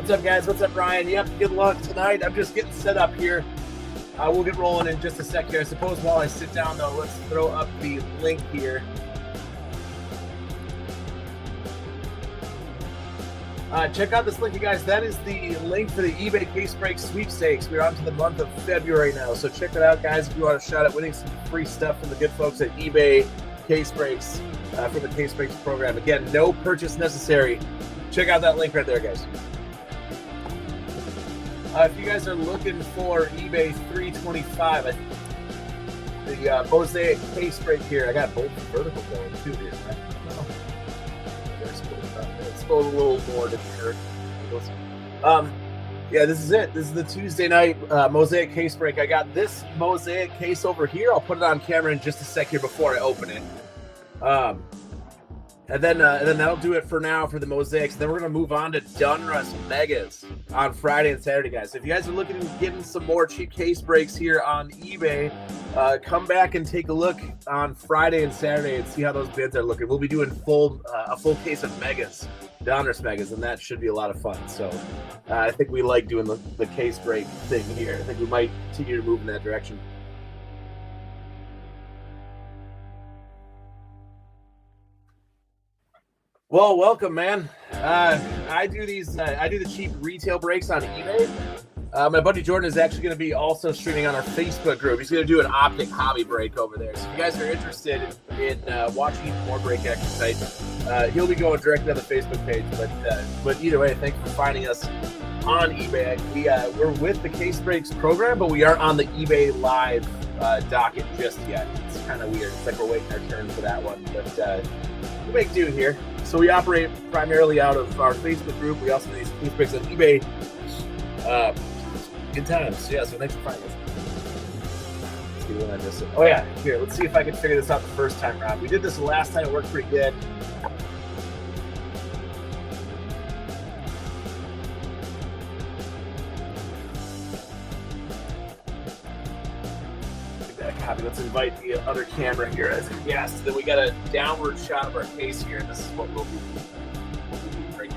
What's up, guys? What's up, Ryan? Yep, good luck tonight. I'm just getting set up here. We'll get rolling in just a sec here. I suppose while I sit down, though, let's throw up the link here. Check out this link, you guys. That is the link for the eBay CaseBreak sweepstakes. We're on to the month of February now, so check it out, guys. If you want a shot at winning some free stuff from the good folks at eBay CaseBreaks for the CaseBreaks program. Again, no purchase necessary. Check out that link right there, guys. If you guys are looking for eBay 325, I think the Mosaic CaseBreak here, I got both vertical going too here. Right? Let's go a little more to here. Yeah, this is it. This is the Tuesday night Mosaic CaseBreak. I got this Mosaic case over here. I'll put it on camera in just a sec here before I open it. And then that'll do it for now for the Mosaics. Then we're going to move on to Donruss Megas on Friday and Saturday, guys. So if you guys are looking at getting some more cheap case breaks here on eBay, come back and take a look on Friday and Saturday and see how those bids are looking. We'll be doing a full case of Megas, Donruss Megas, and that should be a lot of fun. So I think we like doing the case break thing here. I think we might continue to move in that direction. Well, welcome, man. I do the cheap retail breaks on eBay. My buddy Jordan is actually going to be also streaming on our Facebook group. He's going to do an optic hobby break over there. So if you guys are interested in watching even more break action sites, he'll be going directly on the Facebook page. But either way, thanks for finding us on eBay. We're with the Case Breaks program, but we aren't on the eBay Live docket just yet. It's kind of weird. It's like we're waiting our turn for that one. But we'll make do here. So we operate primarily out of our Facebook group. We also do these case breaks on eBay. Good times. Yeah, so thanks for finding us. Let's see when I miss it. Oh, yeah. Here, let's see if I can figure this out the first time around. We did this the last time. It worked pretty good. Copy. Let's invite the other camera here as a guest. Then we got a downward shot of our case here, and this is what we'll be breaking.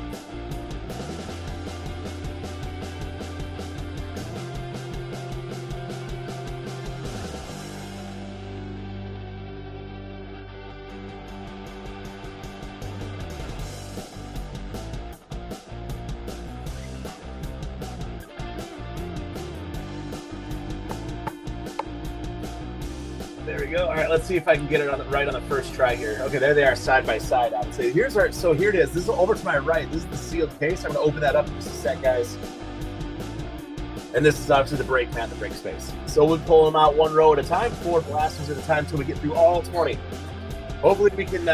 There we go. All right, let's see if I can get it right on the first try here. Okay, there they are side by side. I would say here it is. This is over to my right. This is the sealed case. I'm going to open that up in just a sec, guys. And this is obviously the brake mat, the brake space. So we'll pull them out one row at a time, 4 blasters at a time until we get through all 20. Hopefully we can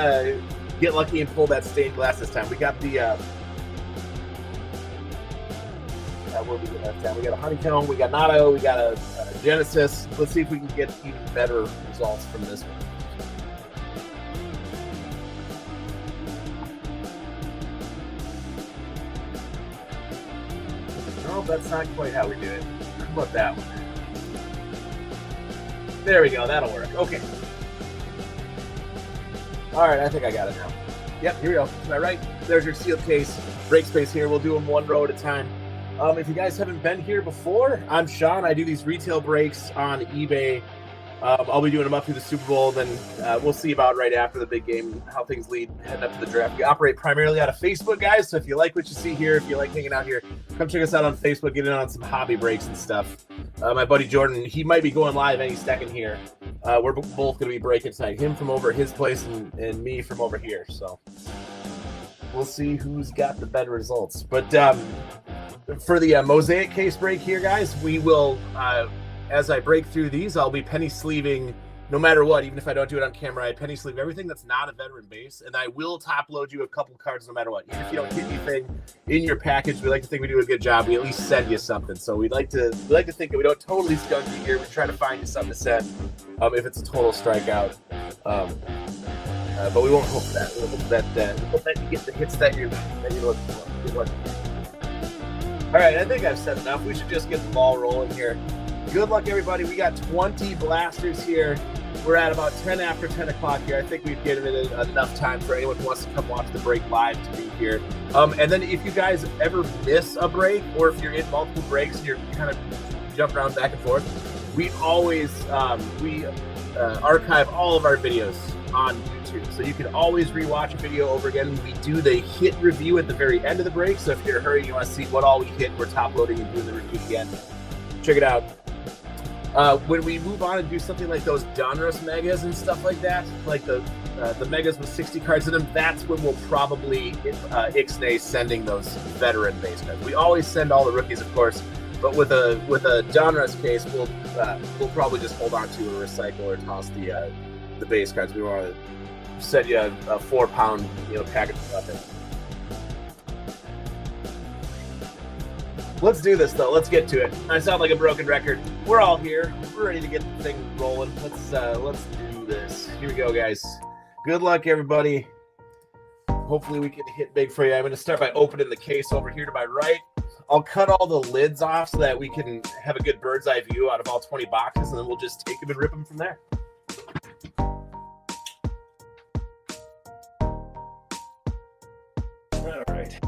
get lucky and pull that stained glass this time. We got the we got a honeycomb, we got Nato, we got a Genesis. Let's see if we can get even better results from this one. No, that's not quite how we do it. How about that one? There we go, that'll work. Okay. All right, I think I got it now. Yep, here we go. To my right, there's your sealed case. Brake space here. We'll do them one row at a time. If you guys haven't been here before, I'm Sean. I do these retail breaks on eBay. I'll be doing them up through the Super Bowl. Then we'll see about right after the big game how things lead heading up to the draft. We operate primarily out of Facebook, guys. So if you like what you see here, if you like hanging out here, come check us out on Facebook. Get in on some hobby breaks and stuff. My buddy Jordan, he might be going live any second here. We're both going to be breaking tonight. Him from over his place and me from over here. So we'll see who's got the better results. But for the Mosaic case break here, guys, we will, as I break through these, I'll be penny sleeving no matter what. Even if I don't do it on camera, I penny sleeve everything that's not a veteran base, and I will top load you a couple cards no matter what. Even if you don't get anything in your package, we like to think we do a good job. We at least send you something. So we like to think that we don't totally skunk you here. We try to find you something to send if it's a total strikeout. But we won't hope for that. We'll hope that you get the hits that you're looking for. Good luck. All right, I think I've said enough. We should just get the ball rolling here. Good luck, everybody. We got 20 blasters here. We're at about 10 after 10 o'clock here. I think we've given it enough time for anyone who wants to come watch the break live to be here. And then if you guys ever miss a break, or if you're in multiple breaks and you're kind of jumping around back and forth, we always archive all of our videos on YouTube. So you can always rewatch a video over again. We do the hit review at the very end of the break. So if you're in a hurry, you want to see what all we hit, we're top loading and doing the review again. Check it out. When we move on and do something like those Donruss megas and stuff like that, like the megas with 60 cards in them, that's when we'll probably ixnay sending those veteran base cards. We always send all the rookies, of course, but with a Donruss case, we'll probably just hold on to a recycle or toss the base cards. We want to send you a 4-pound package of nothing. Let's do this though. Let's get to it. I sound like a broken record. We're all here. We're ready to get the thing rolling. Let's do this. Here we go, guys. Good luck, everybody. Hopefully we can hit big for you. I'm going to start by opening the case over here to my right. I'll cut all the lids off so that we can have a good bird's eye view out of all 20 boxes, and then we'll just take them and rip them from there. All right.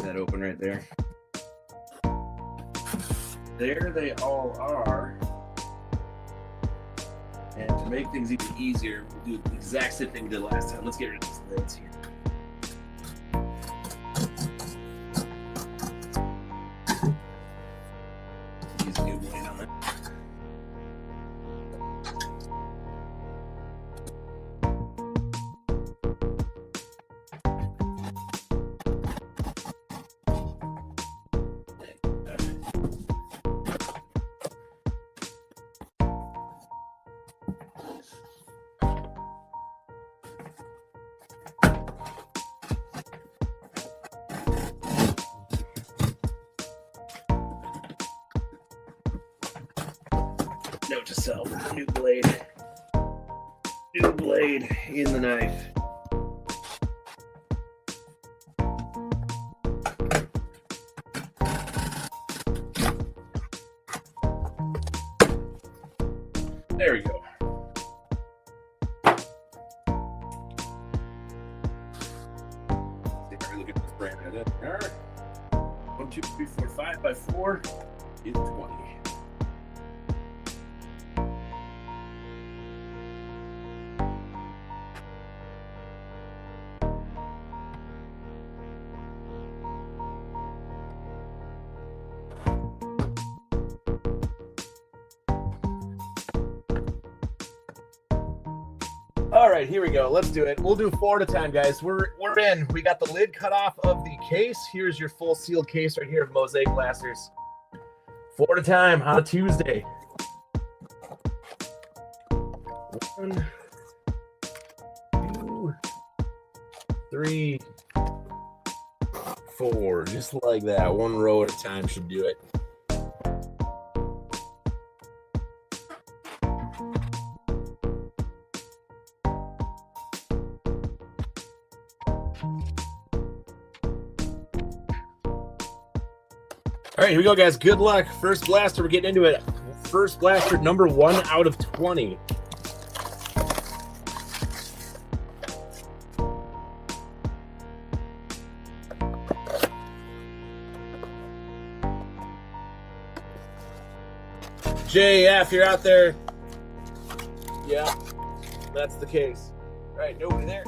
That open right there. There they all are. And to make things even easier, we'll do the exact same thing we did last time. Let's get rid of these lids here. Use a new blade on it. Note to self, new blade in the knife. There we go. Take a look at this brand. All right. 1, 2, 3, 4, 5 by 4 is 20. All right, here we go. Let's do it. We'll do 4 at a time, guys. We're in. We got the lid cut off of the case. Here's your full sealed case right here of Mosaic Blasters. 4 at a time on a Tuesday. 1, 2, 3, 4. Just like that. 1 row at a time should do it. All right, here we go, guys. Good luck. First blaster, we're getting into it. First blaster, number 1 out of 20. JF, you're out there. Yeah, that's the case. All right, nobody there.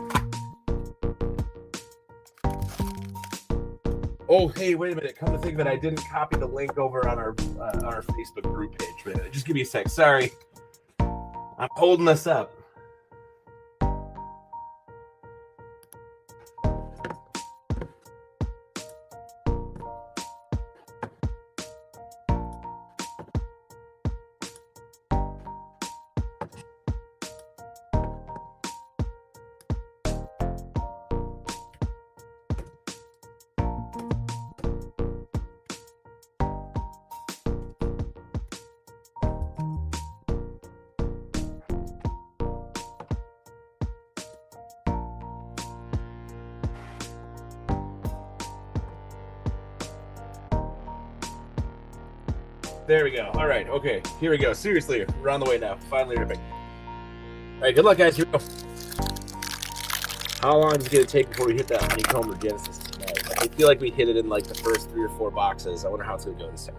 Oh, hey, wait a minute. Come to think of it, I didn't copy the link over on our Facebook group page. Wait a minute. Just give me a sec. Sorry. I'm holding this up. There we go. All right. Okay. Here we go. Seriously, we're on the way now. Finally ripping. All right. Good luck, guys. Here we go. How long is it going to take before we hit that honeycomb or Genesis tonight? I feel like we hit it in like the first 3 or 4 boxes. I wonder how it's going to go this time.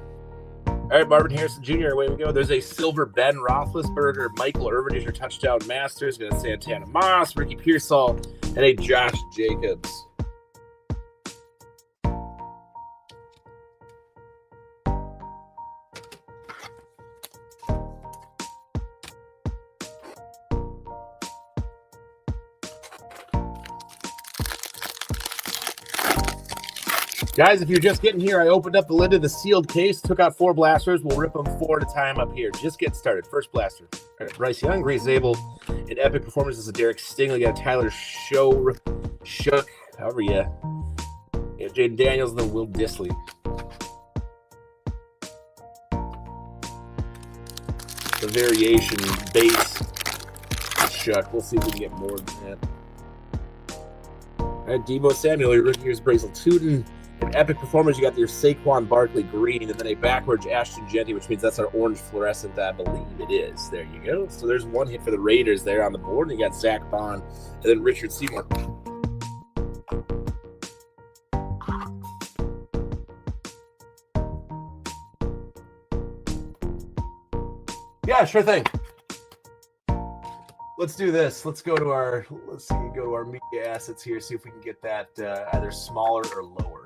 All right, Marvin Harrison Jr., away we go. There's a silver Ben Roethlisberger. Michael Irvin is your touchdown master. He's got a Santana Moss, Ricky Pearsall, and a Josh Jacobs. Guys, if you're just getting here, I opened up the lid of the sealed case, took out 4 blasters. We'll rip them 4 at a time up here. Just get started. First blaster. All right, Bryce Young, Grace Zabel. An epic performance is a Derek Stingley. Got a Tyler Shook, however you. Yeah, Jaden Daniels, and then Will Disley. The variation base Shook. We'll see if we can get more than that. All right, Debo Samuel, your rookie year's Brazel Tootin. An epic performance, you got your Saquon Barkley green, and then a backwards Ashton Genty, which means that's our orange fluorescent, I believe it is. There you go. So there's 1 hit for the Raiders there on the board, and you got Zach Bond, and then Richard Seymour. Yeah, sure thing. Let's do this. Let's go to our media assets here, see if we can get that either smaller or lower.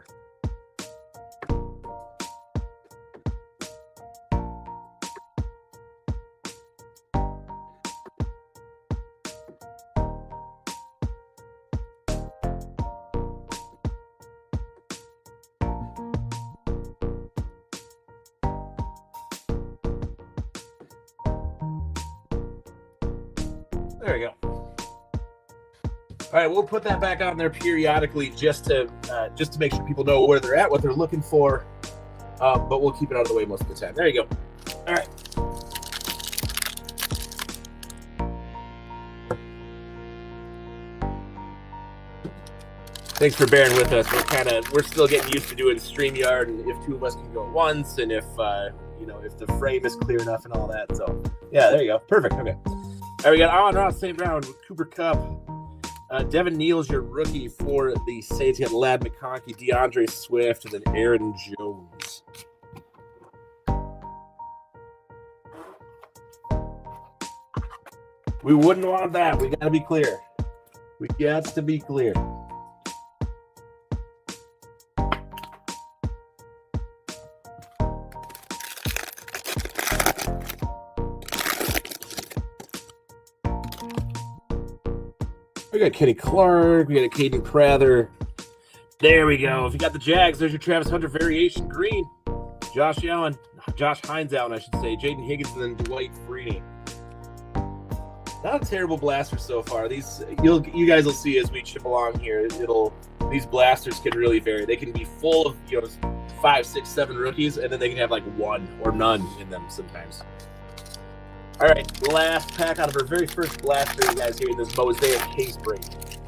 There we go. All right, we'll put that back on there periodically just to make sure people know where they're at, what they're looking for. But we'll keep it out of the way most of the time. There you go. All right. Thanks for bearing with us. We're still getting used to doing StreamYard, and if 2 of us can go at once, and if if the frame is clear enough and all that. So yeah, there you go. Perfect. Okay. All right, we got Allen Ross, same round with Cooper Kupp. Devin Neal's your rookie for the Saints. You got Ladd McConkey, DeAndre Swift, and then Aaron Jones. We wouldn't want that. We got to be clear. We got to be clear. We got Kenny Clark. We got a Caden Prather. There we go. If you got the Jags, there's your Travis Hunter variation green. Josh Hines Allen, I should say. Jaden Higgins, and then Dwight Freeney. Not a terrible blaster so far. These you guys will see as we chip along here. These blasters can really vary. They can be full of 5, 6, 7 rookies, and then they can have like 1 or none in them sometimes. All right, last pack out of our very first blaster, you guys here in this Mosaic CaseBreak.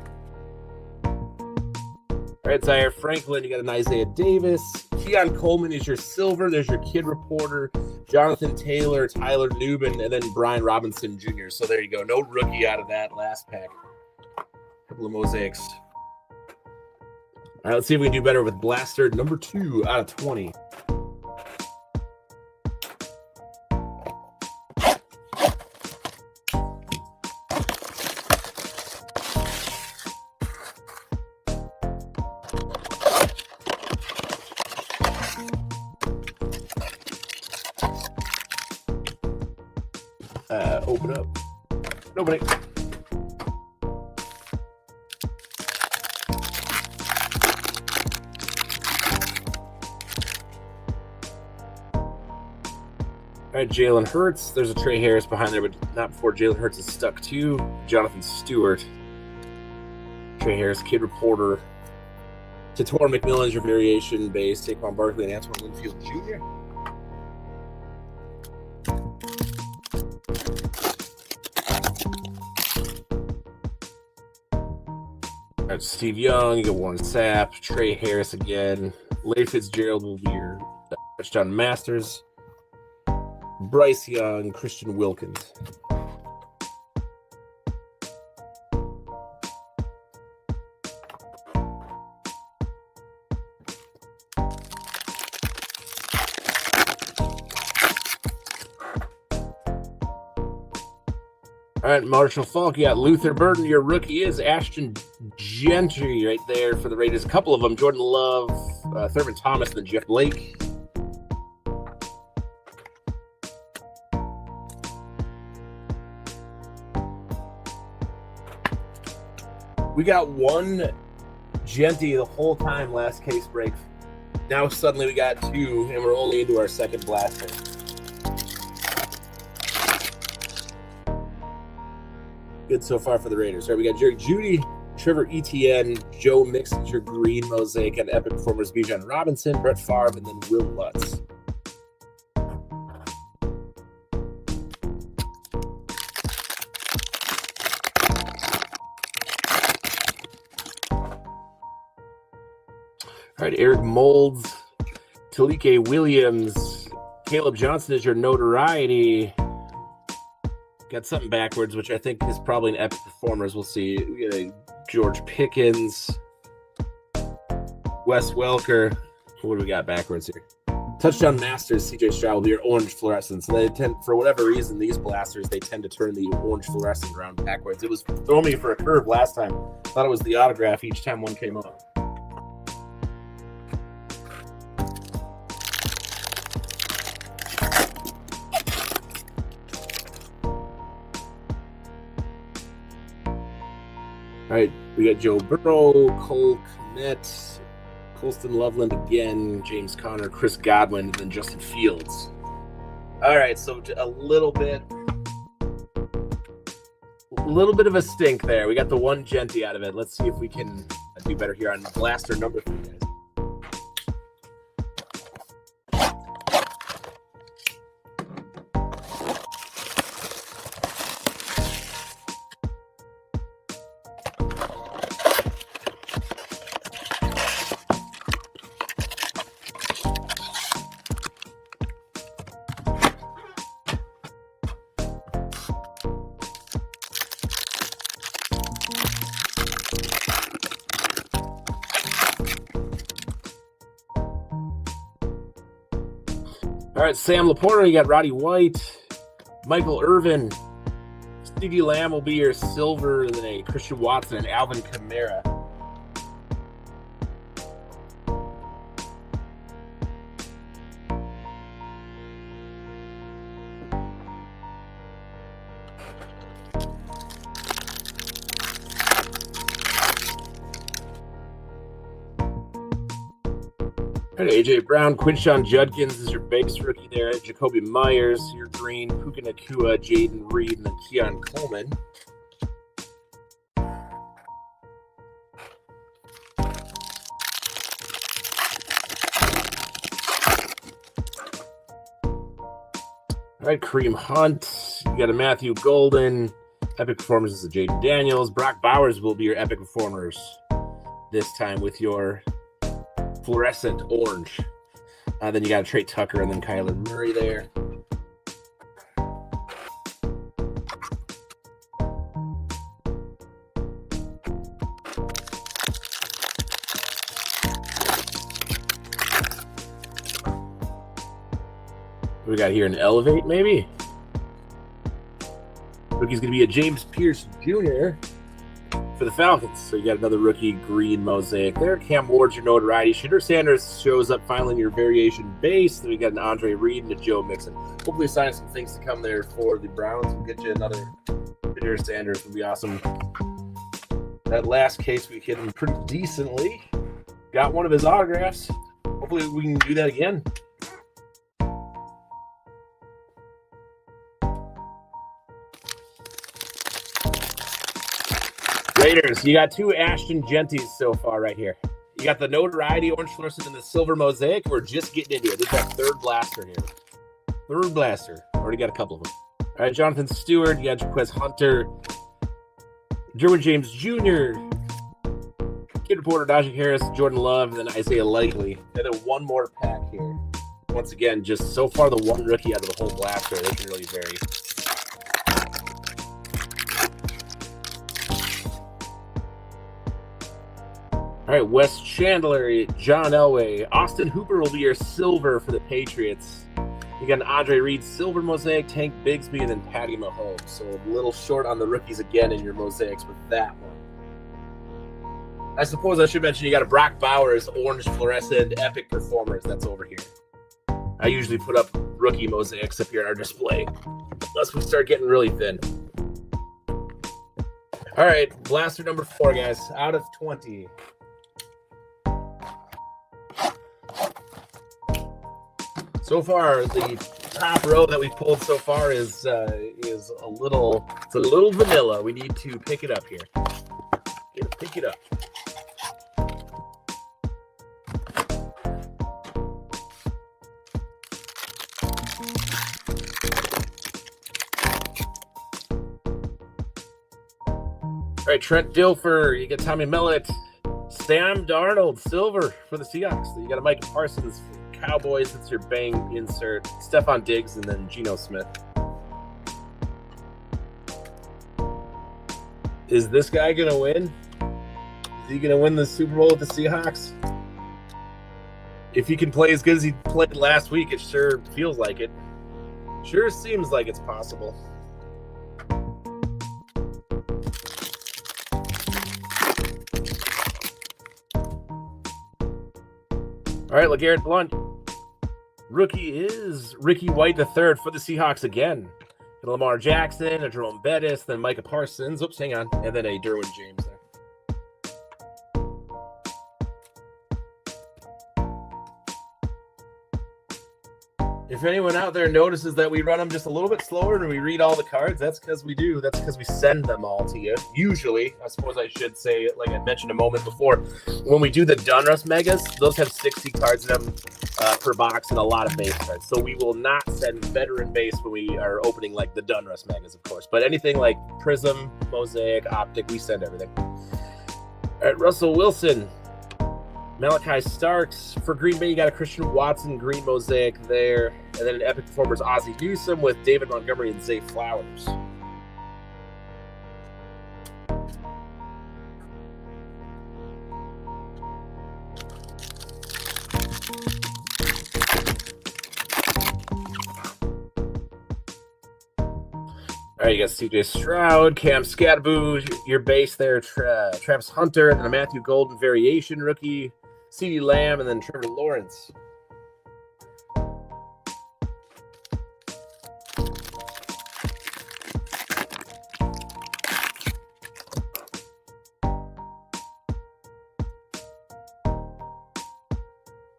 All right, Zaire Franklin, you got an Isaiah Davis. Keon Coleman is your silver. There's your kid reporter. Jonathan Taylor, Tyler Newman, and then Brian Robinson Jr. So there you go. No rookie out of that last pack. A couple of mosaics. All right, let's see if we can do better with blaster number 2 out of 20. Open up. Nobody. All right, Jalen Hurts. There's a Trey Harris behind there, but not before Jalen Hurts is stuck too. Jonathan Stewart. Trey Harris, kid reporter. Tator McMillan is your variation base. Saquon Barkley and Antoine Winfield Jr. That's Steve Young. You got Warren Sapp, Trey Harris again. Larry Fitzgerald will be your touchdown masters. Bryce Young, Christian Wilkins. All right, Marshall Falk, you got Luther Burton. Your rookie is Ashton Gentry right there for the Raiders. A couple of them, Jordan Love, Thurman Thomas, and then Jeff Blake. We got one Genty the whole time last case break. Now suddenly we got two, and we're only into our second blaster. Good so far for the Raiders. All right, we got Jerry Jeudy, Trevor Etienne, Joe Mixon, Green Mosaic, and Epic Performers Bijan Robinson, Brett Favre, and then Will Lutz. All right, Eric Molds, Talike Williams, Caleb Johnson is your notoriety. Got something backwards, which I think is probably an Epic Performers. We'll see. We got a George Pickens, Wes Welker. What do we got backwards here? Touchdown Masters, CJ Stroud will be your orange fluorescence. And they tend, for whatever reason, these blasters, they tend to turn the orange fluorescent around backwards. It was throwing me for a curve last time. Thought it was the autograph each time one came up. All right, we got Joe Burrow, Cole Kmet, Colston Loveland again, James Conner, Chris Godwin, and then Justin Fields. All right, so a little bit of a stink there. We got the one Genty out of it. Let's see if we can do better here on blaster number 3, guys. All right, Sam Laporta, you got Roddy White, Michael Irvin, CeeDee Lamb will be your silver, and then a Christian Watson and Alvin Kamara. All right, AJ Brown, Quinshon Judkins is your base rookie there. Jacoby Myers, your green, Puka Nacua, Jaden Reed, and then Keon Coleman. All right, Kareem Hunt, you got a Matthew Golden. Epic Performers is a Jaden Daniels. Brock Bowers will be your Epic Performers this time with your fluorescent orange. Then you got Trey Tucker and then Kyler Murray there. What we got here, an Elevate maybe? Rookie's going to be a James Pierce Jr. for the Falcons. So you got another rookie green mosaic there. Cam Ward's your notoriety. Shedeur Sanders shows up finally in your variation base. Then we got an Andre Reed and a Joe Mixon. Hopefully signing some things to come there for the Browns. We'll get you another Shedeur Sanders. Would be awesome. That last case we hit him pretty decently. Got one of his autographs. Hopefully we can do that again. Raiders, you got two Ashton Genties so far right here. You got the notoriety orange fluorescent and the silver mosaic. We're just getting into it. This is our third blaster here. Third blaster. Already got a couple of them. All right, Jonathan Stewart, you got Jaquez Hunter, Derwin James Jr., Kid Reporter, Najee Harris, Jordan Love, and then Isaiah Likely. And then one more pack here. Once again, just so far the one rookie out of the whole blaster. They can really vary. All right, Wes Chandler, John Elway. Austin Hooper will be your silver for the Patriots. You got an Andre Reed silver mosaic, Tank Bigsby, and then Patty Mahomes. So a little short on the rookies again in your mosaics with that one. I suppose I should mention you got a Brock Bowers orange fluorescent epic performers that's over here. I usually put up rookie mosaics up here in our display, unless we start getting really thin. All right, blaster number 4, guys, out of 20. So far, the top row that we've pulled so far is a little vanilla. We need to pick it up here. Pick it up. All right, Trent Dilfer, you get Tommy Mellett, Sam Darnold, silver for the Seahawks. You got a Mike Parsons, Cowboys, that's your bang insert, Stephon Diggs, and then Geno Smith. Is this guy going to win? Is he going to win the Super Bowl with the Seahawks? If he can play as good as he played last week, it sure feels like it. Sure seems like it's possible. All right, LeGarrette Blount. Rookie is Ricky White III for the Seahawks again. Lamar Jackson, a Jerome Bettis, then Micah Parsons. Oops, hang on. And then a Derwin James there. If anyone out there notices that we run them just a little bit slower and we read all the cards, that's because we do. That's because we send them all to you. Usually, I suppose I should say, like I mentioned a moment before, when we do the Donruss Megas, those have 60 cards in them per box and a lot of base cards. So we will not send veteran base when we are opening like the Donruss Megas, of course. But anything like Prism, Mosaic, Optic, we send everything. All right, Russell Wilson. Malachi Starks. For Green Bay, you got a Christian Watson green mosaic there. And then an Epic Performers Ozzie Newsome with David Montgomery and Zay Flowers. All right, you got CJ Stroud, Cam Scadaboo, your base there, Travis Hunter, and then a Matthew Golden variation rookie, CeeDee Lamb, and then Trevor Lawrence.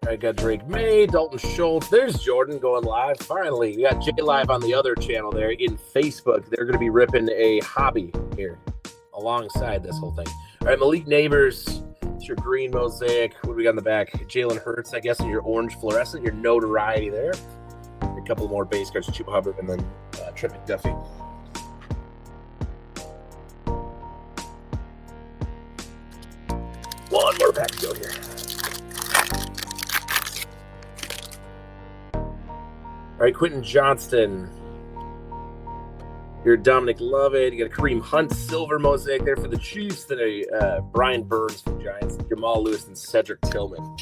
I got Drake May, Dalton Schultz. There's Jordan going live. Finally, we got Jay live on the other channel there in Facebook. They're going to be ripping a hobby here alongside this whole thing. All right, Malik Neighbors. It's your green mosaic. What do we got in the back? Jalen Hurts, I guess, and your orange fluorescent. Your notoriety there. A couple more base cards, Chuba Hubbard, and then Trent McDuffie. One more pack to go here. All right, Quentin Johnston. Your Dominic Lovett. You got a Kareem Hunt silver mosaic there for the Chiefs. Then a Brian Burns for the Giants. Jamal Lewis and Cedric Tillman.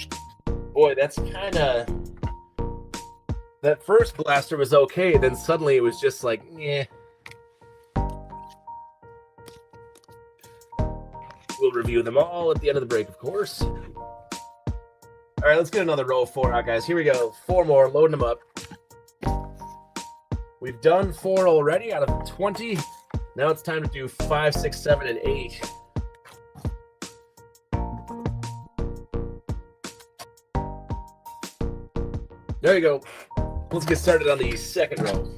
Boy, that's kind of... That first blaster was okay. Then suddenly it was just like, eh. We'll review them all at the end of the break, of course. All right, let's get another row of 4 out, guys. Here we go. 4 more. Loading them up. We've done 4 already out of 20. Now it's time to do 5, 6, 7, and 8. There you go. Let's get started on the second row.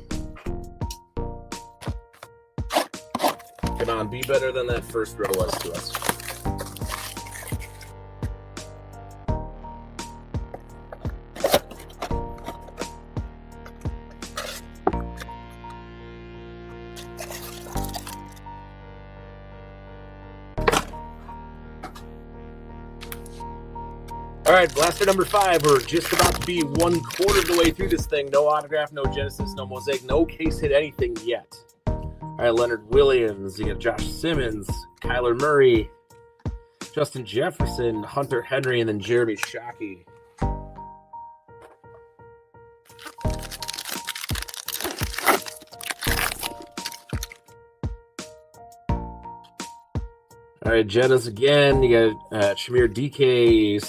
Come on, be better than that first row was to us. All right, blaster number 5. We're just about to be 1/4 of the way through this thing. No autograph, no Genesis, no Mosaic, no case hit anything yet. All right, Leonard Williams. You got Josh Simmons, Kyler Murray, Justin Jefferson, Hunter Henry, and then Jeremy Shockey. All right, Jettas again. You got Shamir DK,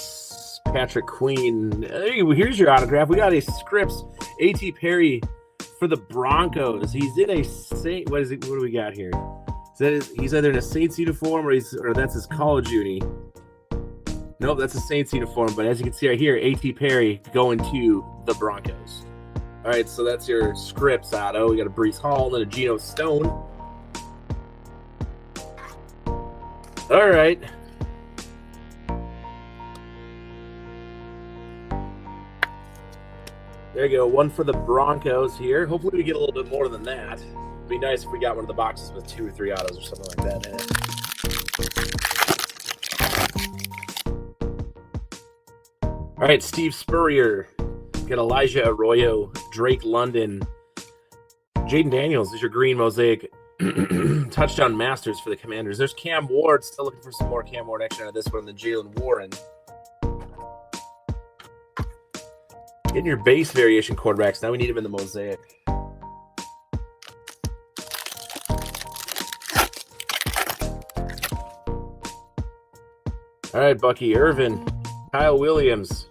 Patrick Queen. Here's your autograph. We got a Scripps A.T. Perry for the Broncos. He's in a Saint. What is it? What do we got here? He's either in a Saints uniform or that's his college uni. Nope, that's a Saints uniform. But as you can see right here, A.T. Perry going to the Broncos. All right, so that's your Scripps auto. We got a Breece Hall and a Geno Stone. All right. There you go. One for the Broncos here. Hopefully we get a little bit more than that. It'd be nice if we got one of the boxes with 2 or 3 autos or something like that in it. All right, Steve Spurrier. Got Elijah Arroyo, Drake London. Jaden Daniels is your green Mosaic touchdown masters for the Commanders. There's Cam Ward. Still looking for some more Cam Ward action out of this one. And then Jalen Warren. Getting your base variation quarterbacks. Now we need them in the Mosaic. All right, Bucky Irvin, Kyle Williams,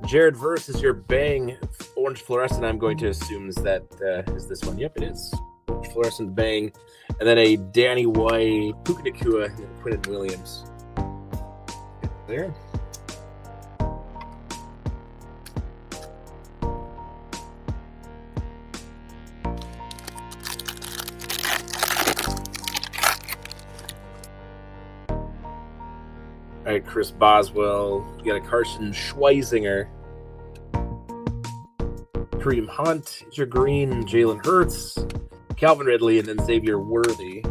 Jared Verse is your bang orange fluorescent. I'm going to assume is is this one. Yep, it is. Orange fluorescent bang. And then a Danny White, Puka Nacua, and Quinton Williams. There. All right, Chris Boswell. You got a Carson Schweizinger. Kareem Hunt is your green. Jalen Hurts, Calvin Ridley, and then Xavier Worthy.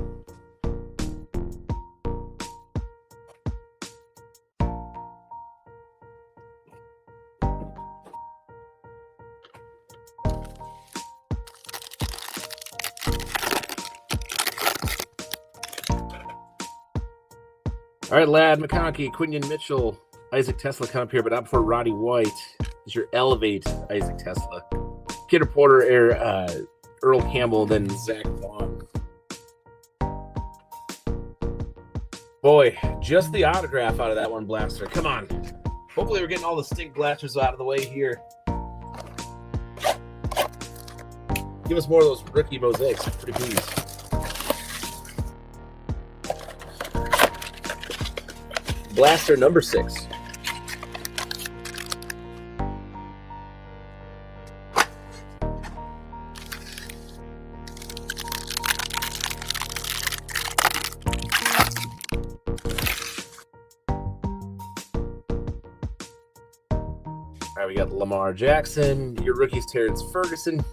All right, Ladd McConkey, Quinion Mitchell, Isaac Tesla come up here, but not before Roddy White is your Elevate Isaac Tesla. Kidder Porter, Earl Campbell, then Zach Vaughn. Boy, just the autograph out of that one, Blaster. Come on. Hopefully we're getting all the stink blasters out of the way here. Give us more of those rookie mosaics. Pretty pleased. Blaster number 6. All right, we got Lamar Jackson. Your rookie's Terrence Ferguson.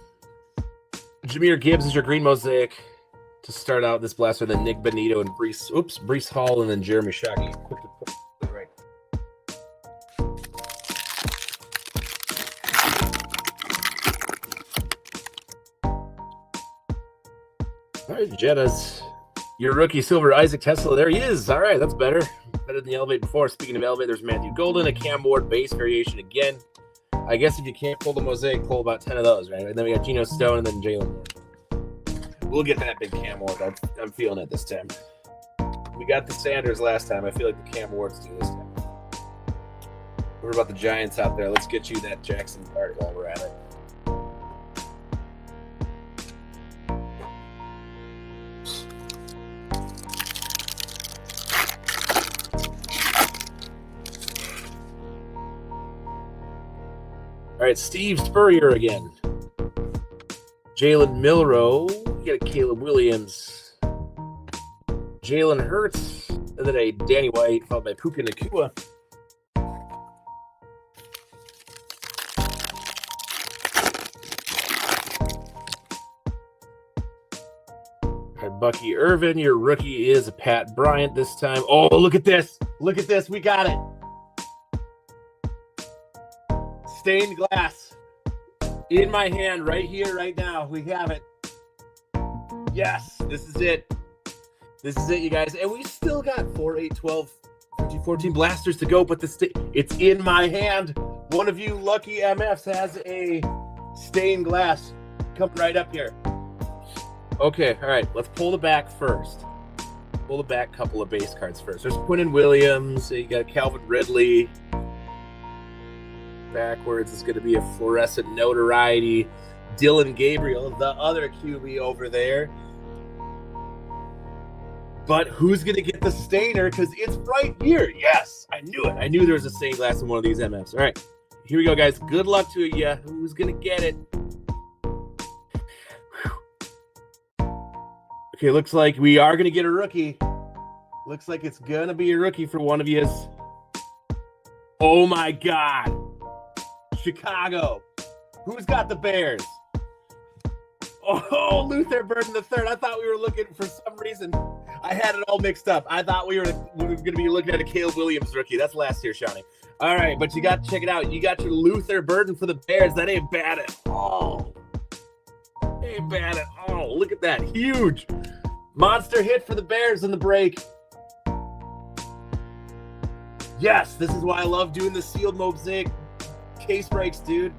Jahmyr Gibbs is your green mosaic to start out this blaster. Then Nick Benito and Breece Hall, and then Jeremy Shockey. Right. All right, Jettas. Your rookie silver Isaac Tesla. There he is. All right, that's better. Better than the Elevate before. Speaking of Elevate, there's Matthew Golden, a Cam Ward base variation again. I guess if you can't pull the mosaic, pull about 10 of those, right? And then we got Geno Stone and then Jalen Ward. We'll get that big Cam Ward. I'm feeling it this time. We got the Sanders last time. I feel like the Cam Wards do this time. What about the Giants out there? Let's get you that Jackson card while we're at it. All right, Steve Spurrier again. Jalen Milroe. You got a Caleb Williams. Jalen Hurts. And then a Danny White, followed by Puka Nacua. All right, Bucky Irvin. Your rookie is a Pat Bryant this time. Oh, look at this. Look at this. We got it. Stained glass in my hand right here, right now. We have it. Yes, this is it. This is it, you guys. And we still got 4, 8, 12, 13, 14 blasters to go, but it's in my hand. One of you lucky MFs has a stained glass coming right up here. Okay, all right, let's pull the back first. Pull the back couple of base cards first. There's Quinnen Williams, you got Calvin Ridley. Backwards is going to be a fluorescent notoriety. Dylan Gabriel, the other QB over there. But who's going to get the stainer? Because it's right here. Yes, I knew it. I knew there was a stained glass in one of these MFs. All right, here we go, guys. Good luck to you. Who's going to get it? Okay, looks like we are going to get a rookie. Looks like it's going to be a rookie for one of you. Oh, my God. Chicago. Who's got the Bears? Oh, Luther Burden III. I thought we were looking, for some reason, I had it all mixed up. I thought we were going to be looking at a Caleb Williams rookie. That's last year, Shawnee. All right, but you got to check it out. You got your Luther Burden for the Bears. That ain't bad at all. Ain't bad at all. Look at that. Huge. Monster hit for the Bears in the break. Yes, this is why I love doing the sealed Mosaic case breaks, dude.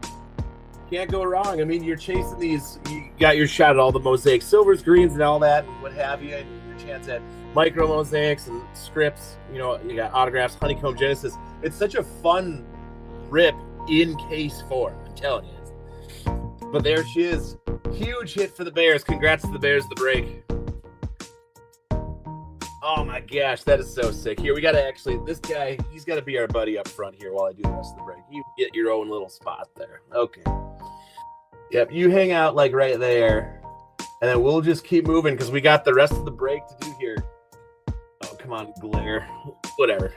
Can't go wrong. I mean, you're chasing these. You got your shot at all the Mosaic silvers, greens, and all that, and what have you. And your chance at micro mosaics and scripts. You know, you got autographs, honeycomb Genesis. It's such a fun rip in case form. I'm telling you. But there she is. Huge hit for the Bears. Congrats to the Bears, the break. Oh my gosh, that is so sick. Here, we got to actually, this guy, he's got to be our buddy up front here while I do the rest of the break. You get your own little spot there. Okay. Yep, you hang out like right there, and then we'll just keep moving because we got the rest of the break to do here. Oh, come on, glare. Whatever.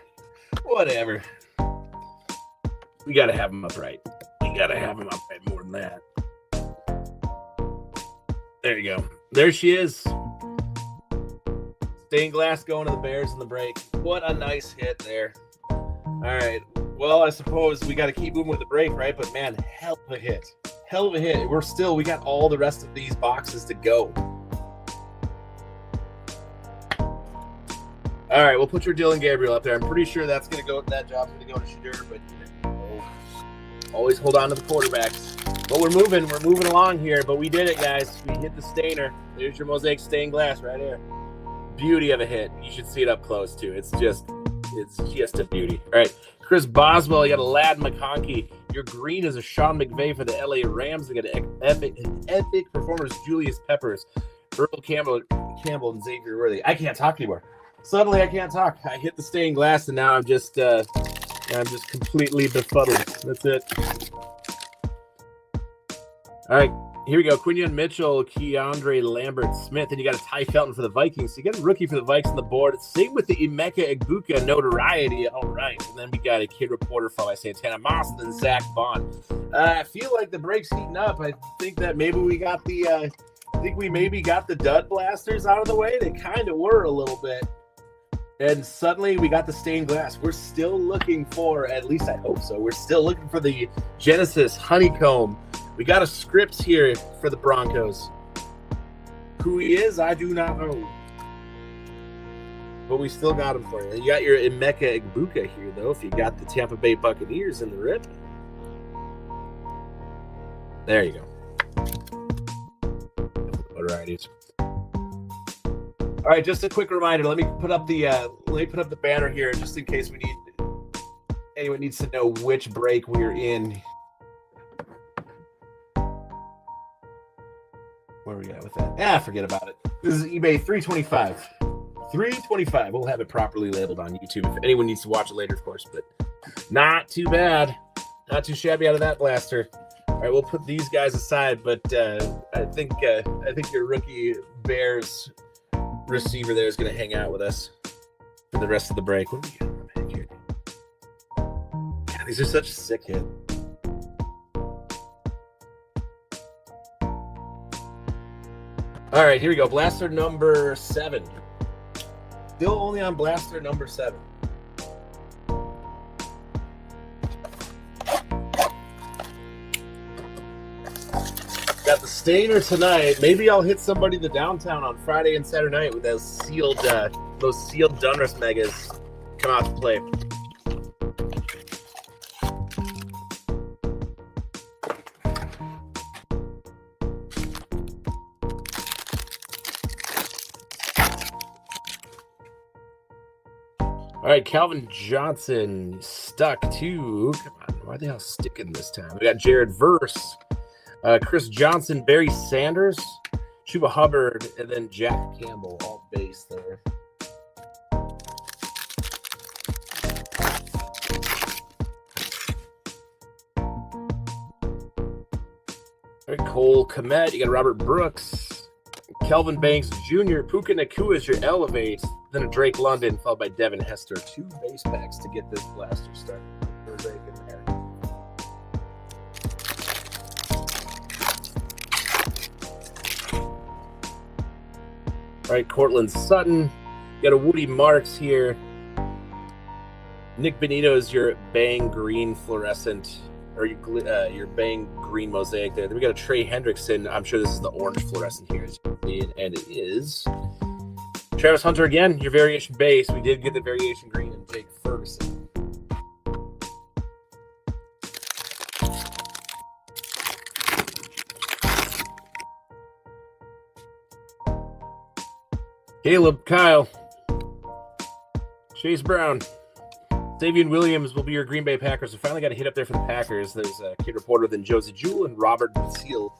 We got to have him upright. We got to have him upright more than that. There you go. There she is. Stained glass going to the Bears in the break. What a nice hit there. All right. Well, I suppose we got to keep moving with the break, right? But man, hell of a hit. Hell of a hit. We got all the rest of these boxes to go. All right, we'll put your Dylan Gabriel up there. I'm pretty sure that job's going to go to Shadur, but always hold on to the quarterbacks. But we're moving along here, but we did it, guys. We hit the stainer. There's your Mosaic stained glass right here. Beauty of a hit. You should see it up close too. It's just a beauty. All right, Chris Boswell, you got a Lad McConkey. Your green is a Sean McVay for the LA Rams. They got epic performers, Julius Peppers, Earl Campbell, and Xavier Worthy. I can't talk anymore. Suddenly, I can't talk. I hit the stained glass, and now I'm just completely befuddled. That's it. All right. Here we go. Quinion Mitchell, Keandre Lambert-Smith, and you got a Ty Felton for the Vikings. So you got a rookie for the Vikes on the board. Same with the Emeka Egbuka notoriety. All right. And then we got a kid reporter followed by Santana Moss and then Zach Vaughn. I feel like the break's heating up. I think that maybe we got the dud blasters out of the way. They kind of were a little bit. And suddenly we got the stained glass. We're still looking for, at least I hope so, we're still looking for the Genesis honeycomb. We got a script here for the Broncos. Who he is, I do not know. But we still got him for you. You got your Emeka Egbuka here, though, if you got the Tampa Bay Buccaneers in the rip. There you go. Alrighty. All right, just a quick reminder. Let me put up the banner here, just in case anyone needs to know which break we're in. Where are we at with that? Forget about it. This is eBay 325. 325. We'll have it properly labeled on YouTube if anyone needs to watch it later, of course. But not too bad. Not too shabby out of that blaster. All right, we'll put these guys aside. But I think your rookie Bears receiver there is going to hang out with us for the rest of the break. What do we got back here? God, these are such a sick hit. All right, here we go. Blaster number 7. Still only on blaster number 7. Got the Stainer tonight. Maybe I'll hit somebody the downtown on Friday and Saturday night with those sealed Dunruss Megas come out to play. All right, Calvin Johnson stuck to. Come on, why the hell sticking this time? We got Jared Verse, Chris Johnson, Barry Sanders, Chuba Hubbard, and then Jack Campbell, all base there. All right, Cole Kmet, you got Robert Brooks, Kelvin Banks Jr., Puka Nakua is your elevate, then a Drake London, followed by Devin Hester. 2 base packs to get this blaster started. Mosaic in there. All right, Cortland Sutton. You got a Woody Marks here. Nick Benito is your Bang Green fluorescent, or your Bang Green Mosaic there. Then we got a Trey Hendrickson. I'm sure this is the orange fluorescent here, as you can see, and it is. Travis Hunter again, your variation base. We did get the variation green and Jake Ferguson. Caleb, Kyle, Chase Brown, Davian Williams will be your Green Bay Packers. We finally got a hit up there for the Packers. There's a kid reporter than Josie Jewell and Robert Basile.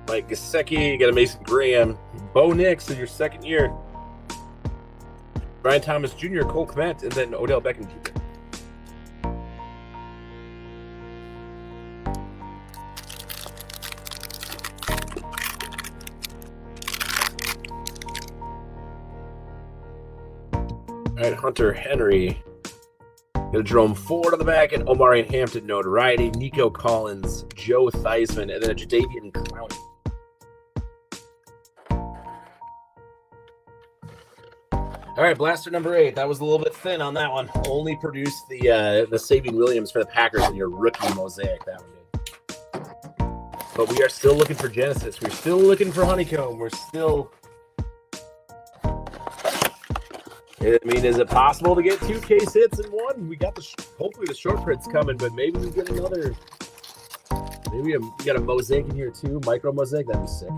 Mike Gesicki, you got a Mason Graham, Bo Nix in your second year, Brian Thomas Jr., Cole Kmet, and then Odell Beckham Jr. All right, Hunter Henry. Got a Jerome Ford on the back, and Omari Hampton notoriety, Nico Collins, Joe Theismann, and then a Jadeveon Clowney. All right, blaster number 8. That was a little bit thin on that one. Only produced the Savion Williams for the Packers in your rookie Mosaic. That one did. But we are still looking for Genesis. We're still looking for Honeycomb. We're still. I mean, is it possible to get 2 case hits in one? We got hopefully the short print's coming, but maybe we get another. Maybe we got a Mosaic in here too, micro Mosaic. That'd be sick.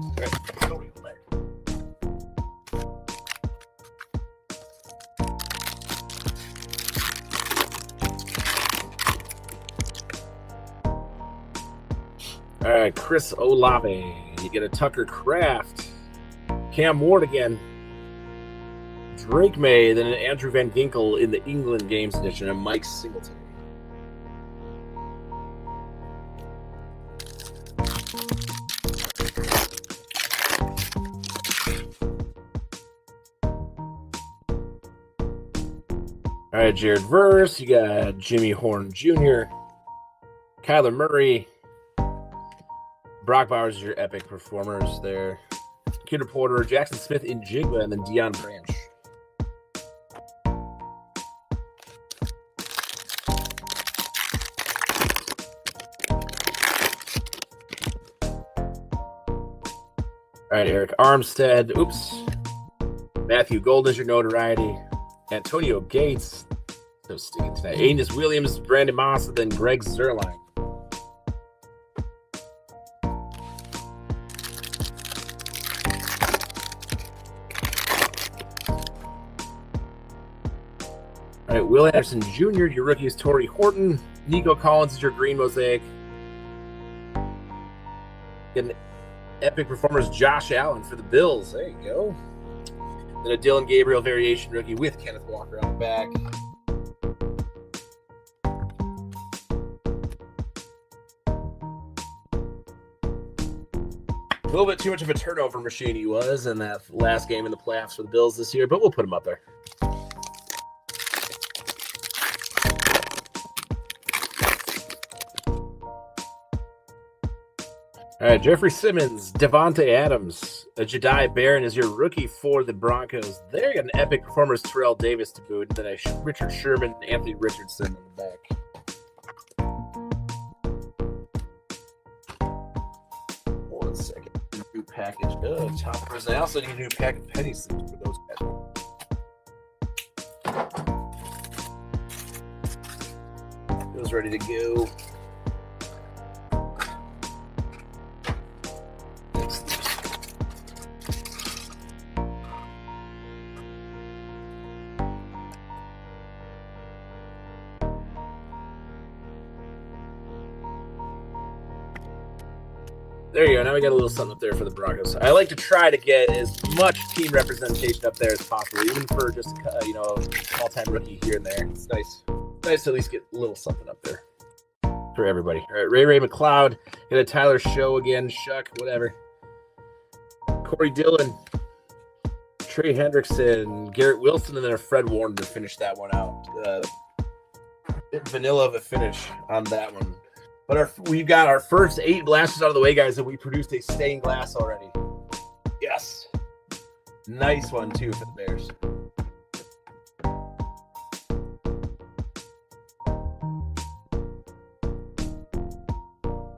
All right, All right, Chris Olave. You get a Tucker Kraft. Cam Ward again. Drake May, then an Andrew Van Ginkel in the England Games edition, and Mike Singleton. All right, Jared Verse. You got Jimmy Horn Jr., Kyler Murray. Brock Bowers is your epic performers there. Kid reporter, Jackson Smith in Jigba, and then Deion Branch. All right, Eric Armstead. Oops. Matthew Golden is your notoriety. Antonio Gates. So sticking tonight. Aeneas Williams, Brandon Moss, and then Greg Zerline. All right, Will Anderson Jr., your rookie is Torrey Horton. Nico Collins is your green Mosaic. An epic performers, Josh Allen for the Bills. There you go. Then a Dylan Gabriel variation rookie with Kenneth Walker on the back. A little bit too much of a turnover machine he was in that last game in the playoffs for the Bills this year, but we'll put him up there. All right, Jeffrey Simmons, Devontae Adams, Jedi Barron is your rookie for the Broncos. There you got an epic performers, Terrell Davis to boot, and then Richard Sherman, Anthony Richardson in the back. One second. New package. Toppers. I also need a new pack of penny sleeves for those guys. Those ready to go. There you go. Now we got a little something up there for the Broncos. I like to try to get as much team representation up there as possible, even for just small-time rookie here and there. It's nice to at least get a little something up there for everybody. All right, Ray McLeod, get a Tyler Show again, Shuck, whatever. Corey Dillon, Trey Hendrickson, Garrett Wilson, and then a Fred Warner to finish that one out. Bit vanilla of a finish on that one. But we've got our first 8 blasters out of the way, guys, and we produced a stained glass already. Yes. Nice one, too, for the Bears.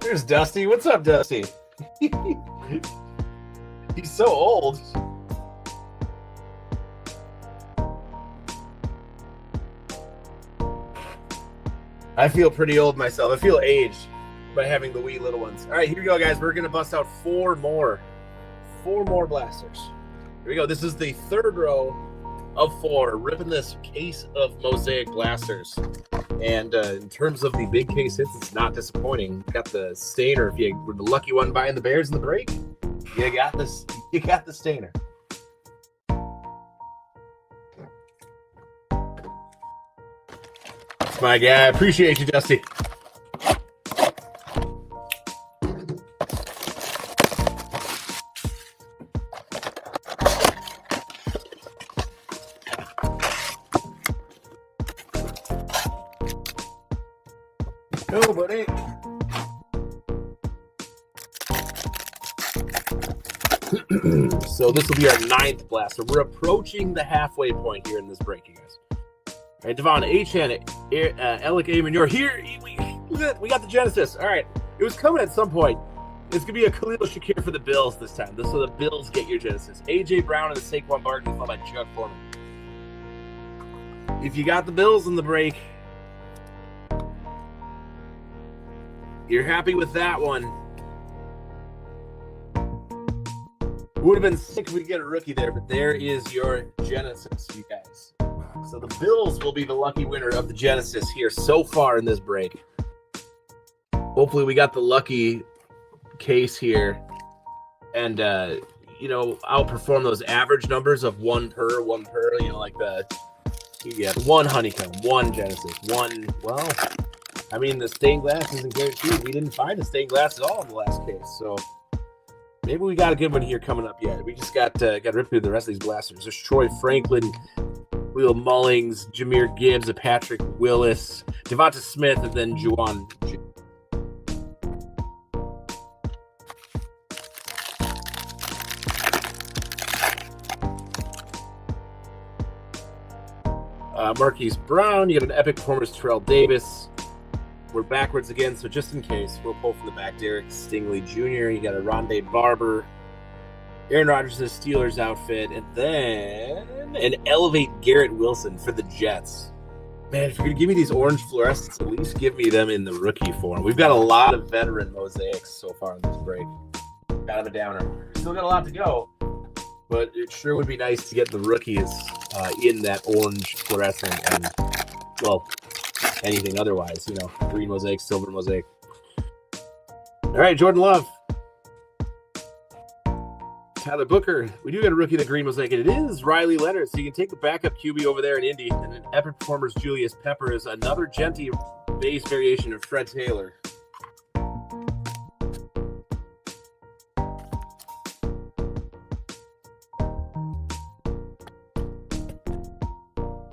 There's Dusty. What's up, Dusty? He's so old. I feel pretty old myself. I feel aged by having the wee little ones. All right, here we go, guys. We're going to bust out 4 more blasters. Here we go. This is the third row of 4, ripping this case of Mosaic Blasters. And in terms of the big case hits, it's not disappointing. You got the Stainer. If you were the lucky one buying the Bears in the break, you got this. You got the Stainer. That's my guy. I appreciate you, Dusty. Go, buddy. So this will be our 9th blaster. We're approaching the halfway point here in this break, you guys. All right, Devon, H.N., Alec Amon, you're here. We got the Genesis. All right, it was coming at some point. It's going to be a Khalil Shakir for the Bills this time. So the Bills get your Genesis. A.J. Brown and the Saquon Barkley followed by Chuck Foreman. If you got the Bills in the break, you're happy with that one. Would have been sick if we could get a rookie there, but there is your Genesis, you guys. So the Bills will be the lucky winner of the Genesis here so far in this break. Hopefully we got the lucky case here and, outperform those average numbers of one per, like you get 1 honeycomb, 1 Genesis, 1, well, I mean, the stained glass isn't guaranteed. We didn't find the stained glass at all in the last case, so maybe we got a good one here coming up yet. We just got ripped through the rest of these blasters. There's Troy Franklin, Will Mullings, Jahmyr Gibbs, Patrick Willis, Devonta Smith, and then Juwan. Marquise Brown, you got an epic performance, Terrell Davis. We're backwards again, so just in case, we'll pull from the back. Derek Stingley Jr., you got a Rondé Barber, Aaron Rodgers' Steelers outfit, and then an Elevate Garrett Wilson for the Jets. Man, if you're going to give me these orange fluorescents, at least give me them in the rookie form. We've got a lot of veteran mosaics so far in this break. Kind of a downer. Still got a lot to go, but it sure would be nice to get the rookies in that orange fluorescent and, well, anything otherwise, green mosaic, silver mosaic. All right, Jordan Love. Tyler Booker. We do got a rookie in the green mosaic, and it is Riley Leonard. So you can take the backup QB over there in Indy. And an epic performers, Julius Pepper, is another Genty base variation of Fred Taylor.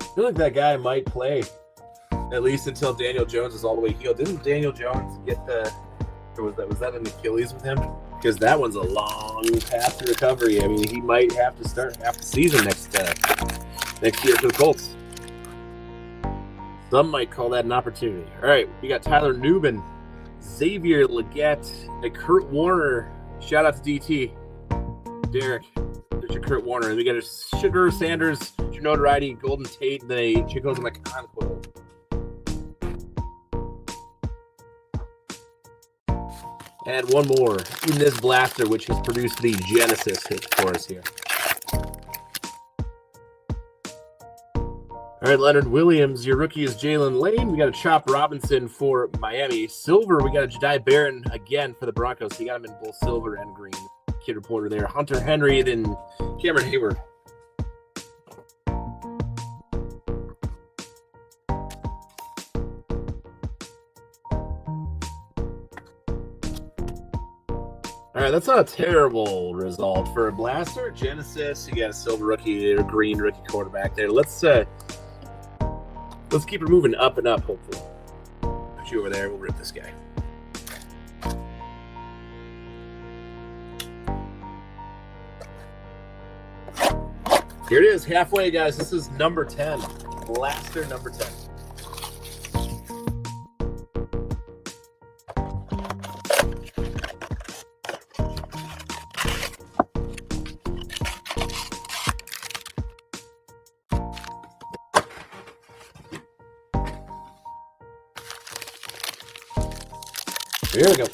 I feel like that guy might play at least until Daniel Jones is all the way healed. Didn't Daniel Jones get the Or was that an Achilles with him? Because that one's a long path to recovery. I mean, he might have to start half the season next year for the Colts. Some might call that an opportunity. All right, we got Tyler Newman, Xavier Legette, and Kurt Warner. Shout out to DT. Derek, there's your Kurt Warner. And we got a Sugar Sanders, Notoriety, Golden Tate, and then a Chico's in the Conquo. And one more in this blaster, which has produced the Genesis hit for us here. All right, Leonard Williams, your rookie is Jalen Lane. We got a Chop Robinson for Miami. Silver, we got a Jedi Barron again for the Broncos. So you got him in both silver and green. Kid reporter there. Hunter Henry, and then Cameron Hayward. All right, that's not a terrible result for a blaster. Genesis, you got a silver rookie, a green rookie quarterback there. Let's keep it moving up and up, hopefully. Put you over there, we'll rip this guy. Here it is, halfway, guys. This is number 10. Blaster number 10. Here we go.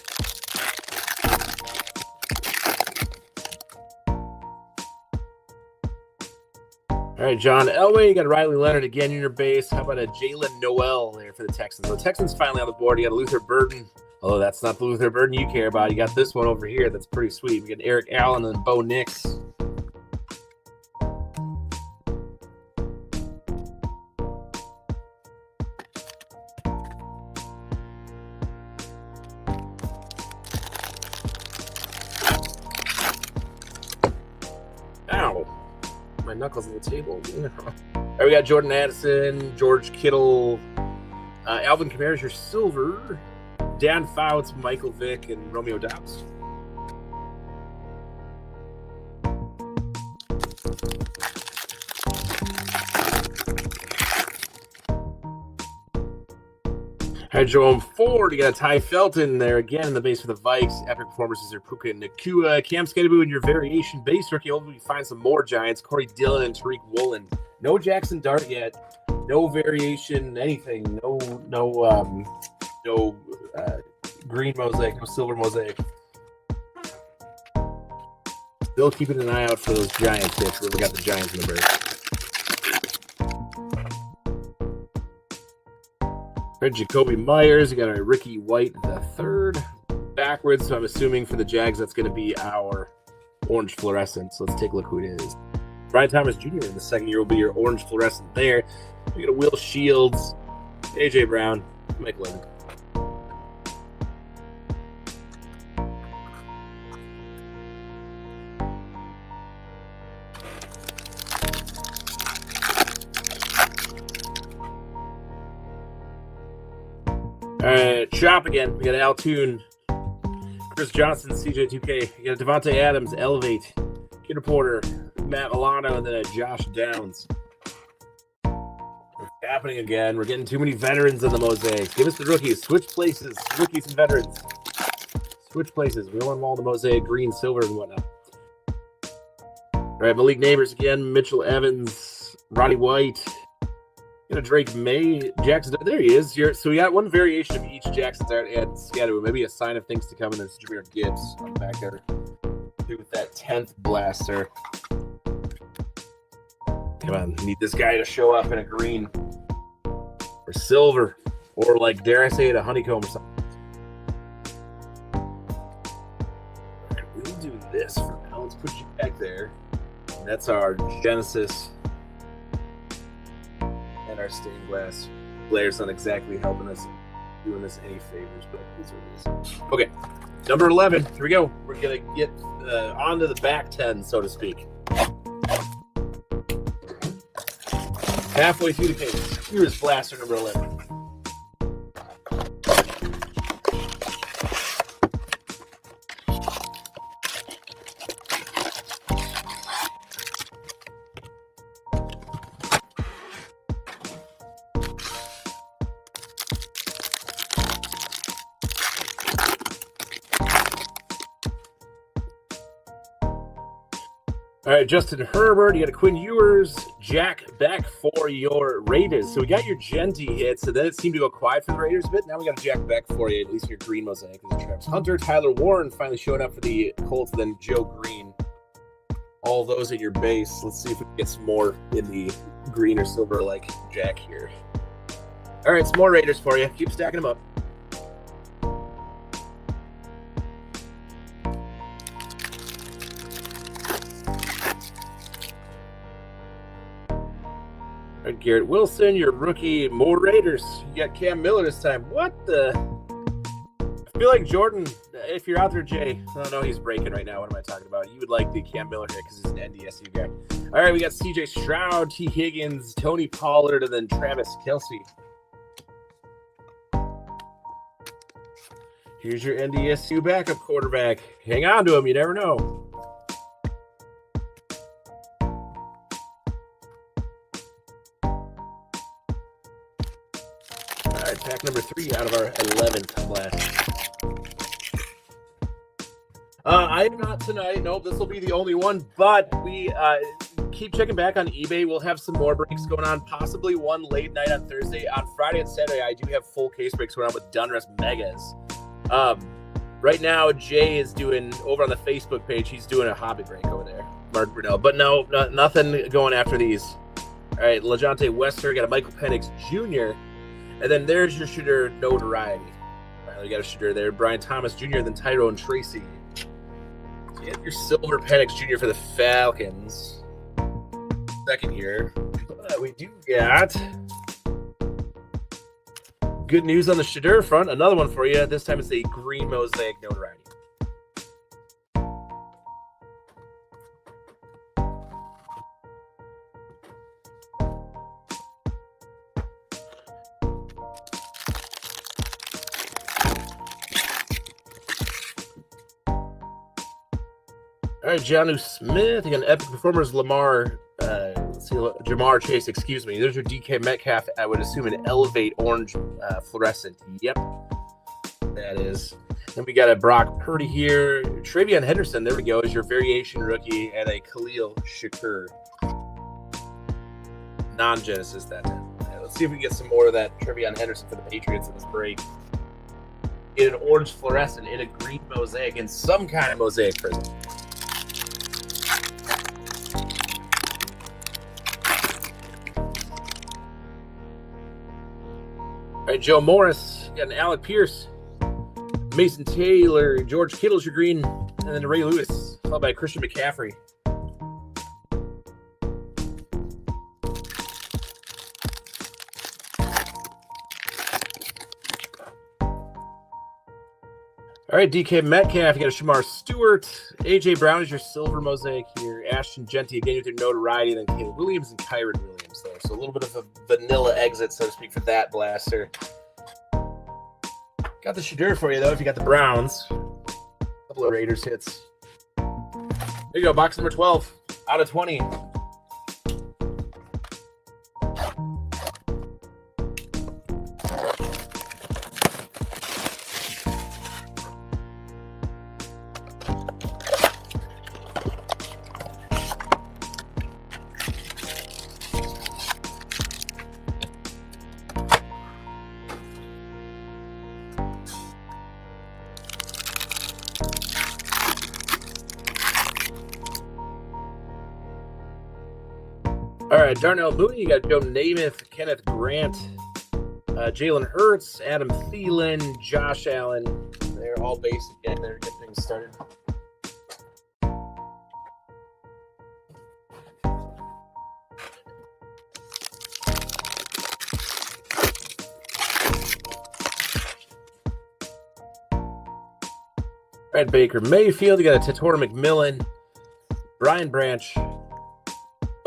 All right, John Elway, you got Riley Leonard again in your base. How about a Jalen Noel there for the Texans? The Texans finally on the board. You got a Luther Burden, although that's not the Luther Burden you care about. You got this one over here that's pretty sweet. We got Eric Allen and Bo Nix. My knuckles on the table. All right, we got Jordan Addison, George Kittle, Alvin Kamara's your silver, Dan Fouts, Michael Vick, and Romeo Doubs. All right, Jerome Ford, you got Ty Felton there again in the base for the Vikes. Epic performances are Puka Nakua, Cam Skidaboo in your variation base rookie. Hopefully we find some more Giants. Corey Dillon and Tariq Woolen. No Jackson Dart yet. No variation, anything. No green mosaic, no silver mosaic. Still keeping an eye out for those Giants hits. We got the Giants in the break. Jacoby Myers, you got a Ricky White the third. Backwards, so I'm assuming for the Jags that's going to be our orange fluorescent. So let's take a look who it is. Brian Thomas Jr. in the second year will be your orange fluorescent there. We got a Will Shields, A.J. Brown, Mike Lennon. All right, shop again. We got Altoon, Chris Johnson, CJ2K. You got Devontae Adams, Elevate, Kid Reporter, Matt Milano, and then a Josh Downs. It's happening again. We're getting too many veterans in the mosaics. Give us the rookies. Switch places. Rookies and veterans. Switch places. We want them all the mosaic, green, silver, and whatnot. All right, Malik Neighbors again. Mitchell Evans, Roddy White. Got a Drake May, Jackson. There he is. So we got one variation of each Jackson Dart and Scatterwood. Maybe a sign of things to come. And there's Jameer Gibbs on the back there. With that 10th blaster. Come on, need this guy to show up in a green or silver, or like, dare I say it, a honeycomb or something. All right, we'll do this for now. Let's put you back there. And that's our Genesis. Our stained glass Blair's not exactly helping us doing us any favors, but these are these. Okay, number 11. Here we go. We're gonna get onto the back 10, so to speak. Halfway through the case. Here's blaster number 11. All right, Justin Herbert, you got a Quinn Ewers, Jack Beck for your Raiders. So we got your Genty hits, and then it seemed to go quiet for the Raiders a bit. Now we got a Jack Beck for you, at least your green mosaic. Travis Hunter, Tyler Warren finally showing up for the Colts, then Joe Green. All those at your base. Let's see if we can get some more in the green or silver like Jack here. All right, some more Raiders for you. Keep stacking them up. Garrett Wilson, your rookie, more Raiders. You got Cam Miller this time. What the? I feel like Jordan, if you're out there, Jay, I don't know, he's breaking right now. What am I talking about? You would like the Cam Miller hit because he's an NDSU guy. All right, we got CJ Stroud, T. Higgins, Tony Pollard, and then Travis Kelce. Here's your NDSU backup quarterback. Hang on to him. You never know. Pack number 3 out of our 11th blast. I am not tonight. Nope, this will be the only one. But we keep checking back on eBay. We'll have some more breaks going on. Possibly one late night on Thursday. On Friday and Saturday, I do have full case breaks going on with Dunrest Megas. Right now, Jay is doing, over on the Facebook page, he's doing a hobby break over there. Mark Brunel. But no, nothing going after these. All right, LaJohntay Wester, got a Michael Penix Jr., and then there's your shooter notoriety. Finally got a shooter there. Brian Thomas Jr., then Tyrone Tracy. So you have your silver Penix Jr. for the Falcons. Second here. We do got good news on the Shadur front. Another one for you. This time it's a green mosaic notoriety. All right, Jonnu Smith. You got an epic performers, Jamar Chase, excuse me. There's your DK Metcalf. I would assume an Elevate orange fluorescent. Yep, that is. Then we got a Brock Purdy here. Travion Henderson, there we go, is your variation rookie, and a Khalil Shakur. Non-Genesis that time. Yeah, let's see if we can get some more of that Travion Henderson for the Patriots in this break. Get an orange fluorescent in a green mosaic in some kind of mosaic prism. All right, Joe Morris, you got an Alec Pierce, Mason Taylor, George Kittle's your green, and then Ray Lewis, followed by Christian McCaffrey. All right, DK Metcalf, you got a Shamar Stewart, AJ Brown is your silver mosaic here, Ashton Genty again with your notoriety, then Caleb Williams and Kyron Williams there. So a little bit of a vanilla exit, so to speak, for that blaster. Got the Shadur for you, though, if you got the Browns. A couple of Raiders hits. There you go, box number 12 out of 20. All right, Darnell Mooney, you got Joe Namath, Kenneth Grant, Jalen Hurts, Adam Thielen, Josh Allen. They're all basic again. They're getting things started. All right, Baker Mayfield, you got a Tatora McMillan, Brian Branch.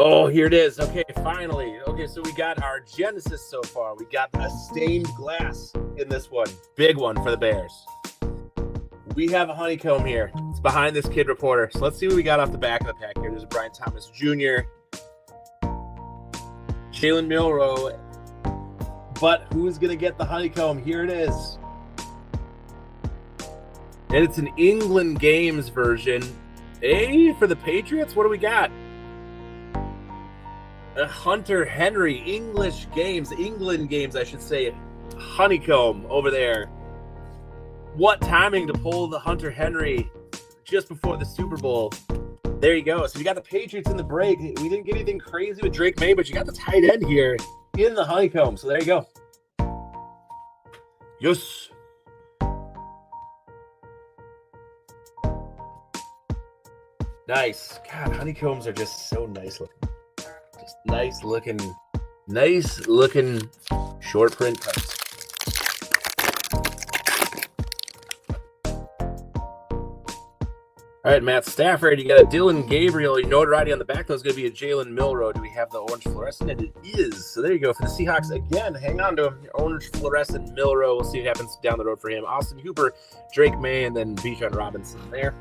Oh, here it is. Okay, finally. Okay, so we got our Genesis so far. We got a stained glass in this one. Big one for the Bears. We have a honeycomb here. It's behind this kid reporter. So let's see what we got off the back of the pack here. There's a Brian Thomas Jr., Jalen Milroe. But who's going to get the honeycomb? Here it is. And it's an England Games version A for the Patriots. What do we got? A Hunter Henry, England games, I should say. Honeycomb over there. What timing to pull the Hunter Henry just before the Super Bowl. There you go. So you got the Patriots in the break. We didn't get anything crazy with Drake May, but you got the tight end here in the Honeycomb. So there you go. Yes. Nice. God, honeycombs are just so nice looking. Just nice looking short print cards. All right, Matt Stafford, you got a Dylan Gabriel. Your notoriety on the back, though, is going to be a Jalen Milroe. Do we have the orange fluorescent? And it is. So there you go. For the Seahawks, again, hang on to him. Your orange fluorescent Milroe. We'll see what happens down the road for him. Austin Hooper, Drake May, and then Bijan Robinson there.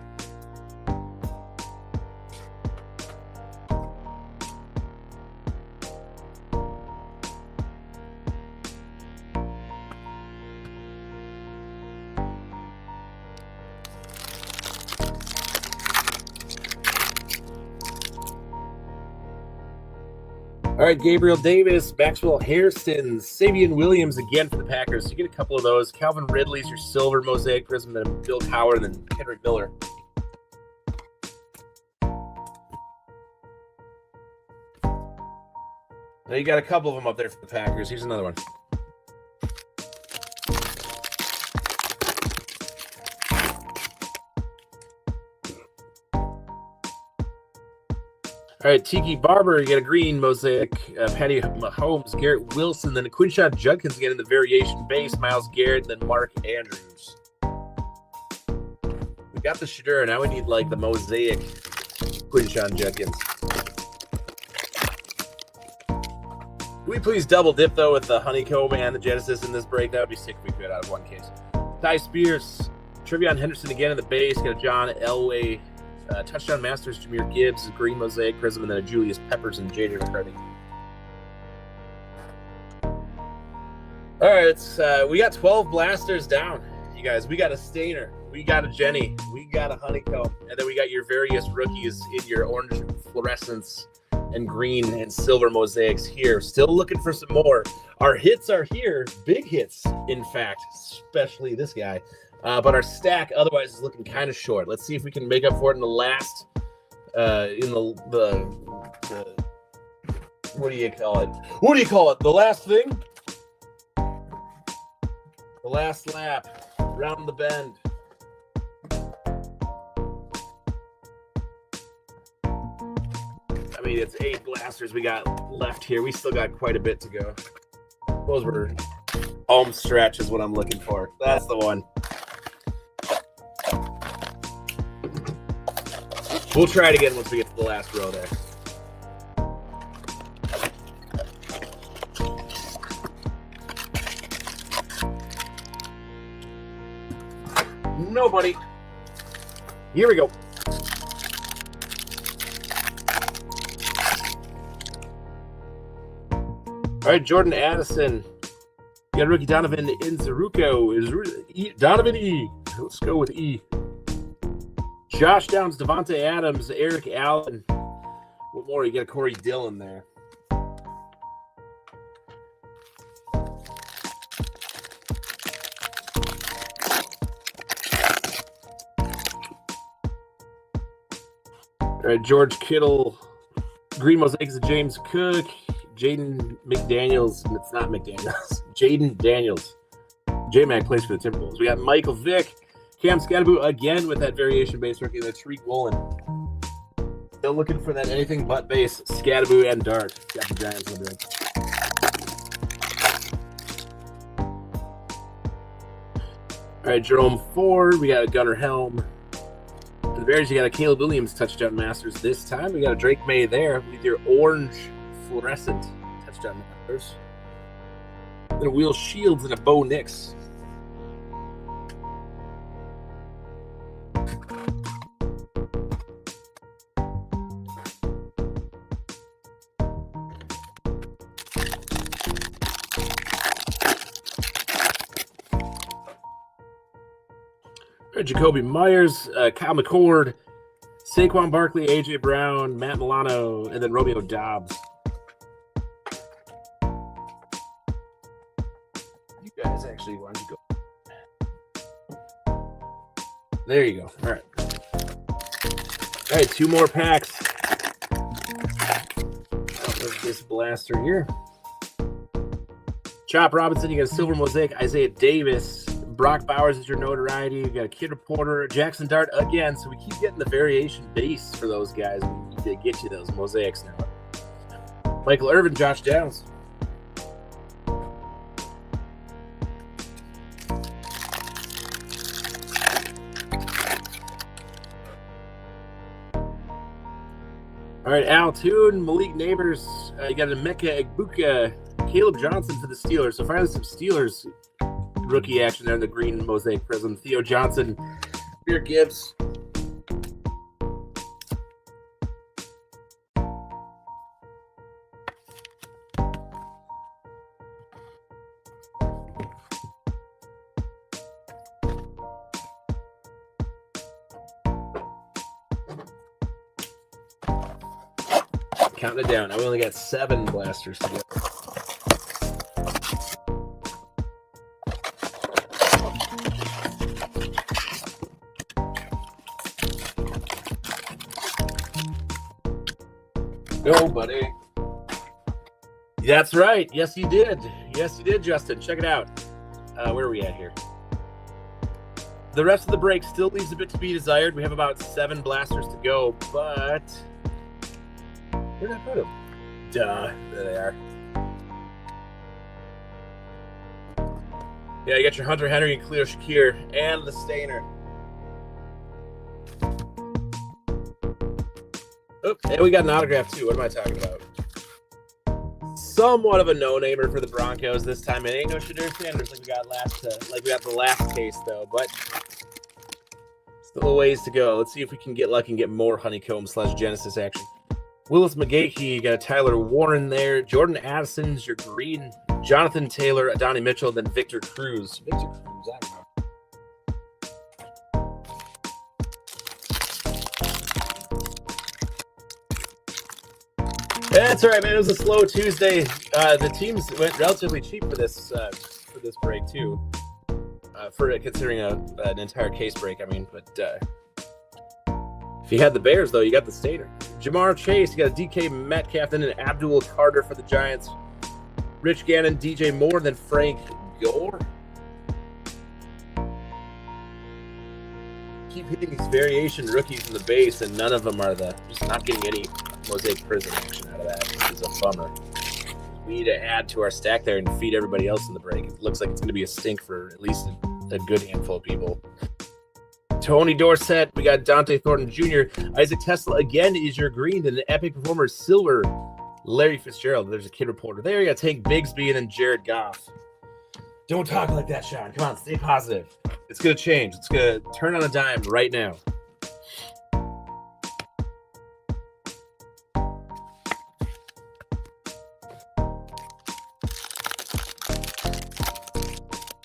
All right, Gabriel Davis, Maxwell Hairston, Savion Williams again for the Packers. So you get a couple of those. Calvin Ridley's your silver Mosaic Prism, then Bill Cowher, and then Kendrick Miller. Now you got a couple of them up there for the Packers. Here's another one. All right, Tiki Barber, you got a green Mosaic, Patty Mahomes, Garrett Wilson, then a Quinshon Judkins again in the variation base, Myles Garrett, and then Mark Andrews. We got the Shadur, now we need like the Mosaic Quinshon Judkins. Can we please double dip though with the Honeycomb and the Genesis in this break? That would be sick if we could out of one case. Ty Spears, Trevion Henderson again in the base, got a John Elway. Touchdown Masters, Jahmyr Gibbs, green Mosaic Prism, and then a Julius Peppers and J.J. McCarthy. All right, we got 12 blasters down, you guys. We got a Stainer, we got a Jenny, we got a Honeycomb, and then we got your various rookies in your orange fluorescence and green and silver mosaics here. Still looking for some more. Our hits are here, big hits, in fact, especially this guy. But our stack otherwise is looking kind of short. Let's see if we can make up for it in the last, in the what do you call it? What do you call it? The last thing? The last lap, round the bend. I mean, it's 8 blasters we got left here. We still got quite a bit to go. Those were home stretch is what I'm looking for. That's the one. We'll try it again once we get to the last row there. Nobody. Here we go. All right, Jordan Addison. You got rookie Donovan Inzaruko. Donovan E. Let's go with E. Josh Downs, Devontae Adams, Eric Allen. What more? You got Corey Dillon there. All right, George Kittle, green mosaics of James Cook, Jaden McDaniels. It's not McDaniels. Jaden Daniels. J-Mac plays for the Timberwolves. We got Michael Vick. Cam Scadaboo again with that variation-based rookie. That's Tariq Woolen. Still looking for that anything but base. Scadaboo and Dart. Got the Giants in the All right, Jerome Ford. We got a Gunnar Helm. For the Bears, you got a Caleb Williams touchdown masters this time. We got a Drake May there with your orange fluorescent touchdown masters. Then a Will Shields and a Bo Nix. Jacoby Myers, Kyle McCord, Saquon Barkley, A.J. Brown, Matt Milano, and then Romeo Doubs. You guys actually want to go. There you go. All right. All right, 2 more packs. Out of this blaster here. Chop Robinson, you got a silver mosaic, Isaiah Davis. Brock Bowers is your notoriety. You got a Kid Reporter, Jackson Dart again. So we keep getting the variation base for those guys. We need to get you those mosaics now. Michael Irvin, Josh Downs. All right, Al Toon, Malik Neighbors. You got a Emeka Egbuka, Caleb Johnson for the Steelers. So finally some Steelers rookie action there in the green mosaic prism. Theo Johnson, Beer Gibbs. Counting it down. We only got 7 blasters to go. Go, buddy. That's right. Yes, you did. Yes, you did, Justin. Check it out. Where are we at here? The rest of the break still leaves a bit to be desired. We have about 7 blasters to go, but where did I put them? Duh. There they are. Yeah, you got your Hunter Henry and Khalil Shakir and the Stainer. Oh, and we got an autograph too. What am I talking about? Somewhat of a no-namer for the Broncos this time. It ain't no Shadur Sanders like we got the last case though, but still a ways to go. Let's see if we can get lucky and get more Honeycomb / Genesis action. Willis McGahee, you got a Tyler Warren there. Jordan Addison's your green. Jonathan Taylor, Adonai Mitchell, then Victor Cruz. Victor Cruz, I don't know. That's all right, man. It was a slow Tuesday. The teams went relatively cheap for this break too. For considering an entire case break, I mean. But if you had the Bears, though, you got the Stater. Jamar Chase, you got a DK Metcalf, then an Abdul Carter for the Giants. Rich Gannon, DJ Moore, then Frank Gore. Keep hitting these variation rookies in the base, and none of them are just not getting any mosaic prism action out of that, which is a bummer. We need to add to our stack there and feed everybody else in the break. It looks like it's going to be a stink for at least a good handful of people. Tony Dorsett, we got Dante Thornton Jr. Isaac Tesla again is your green, and the Epic Performer silver. Larry Fitzgerald, there's a Kid Reporter there. You got Tank Bigsby and then Jared Goff. Don't talk like that, Sean. Come on, stay positive. It's going to change. It's going to turn on a dime right now.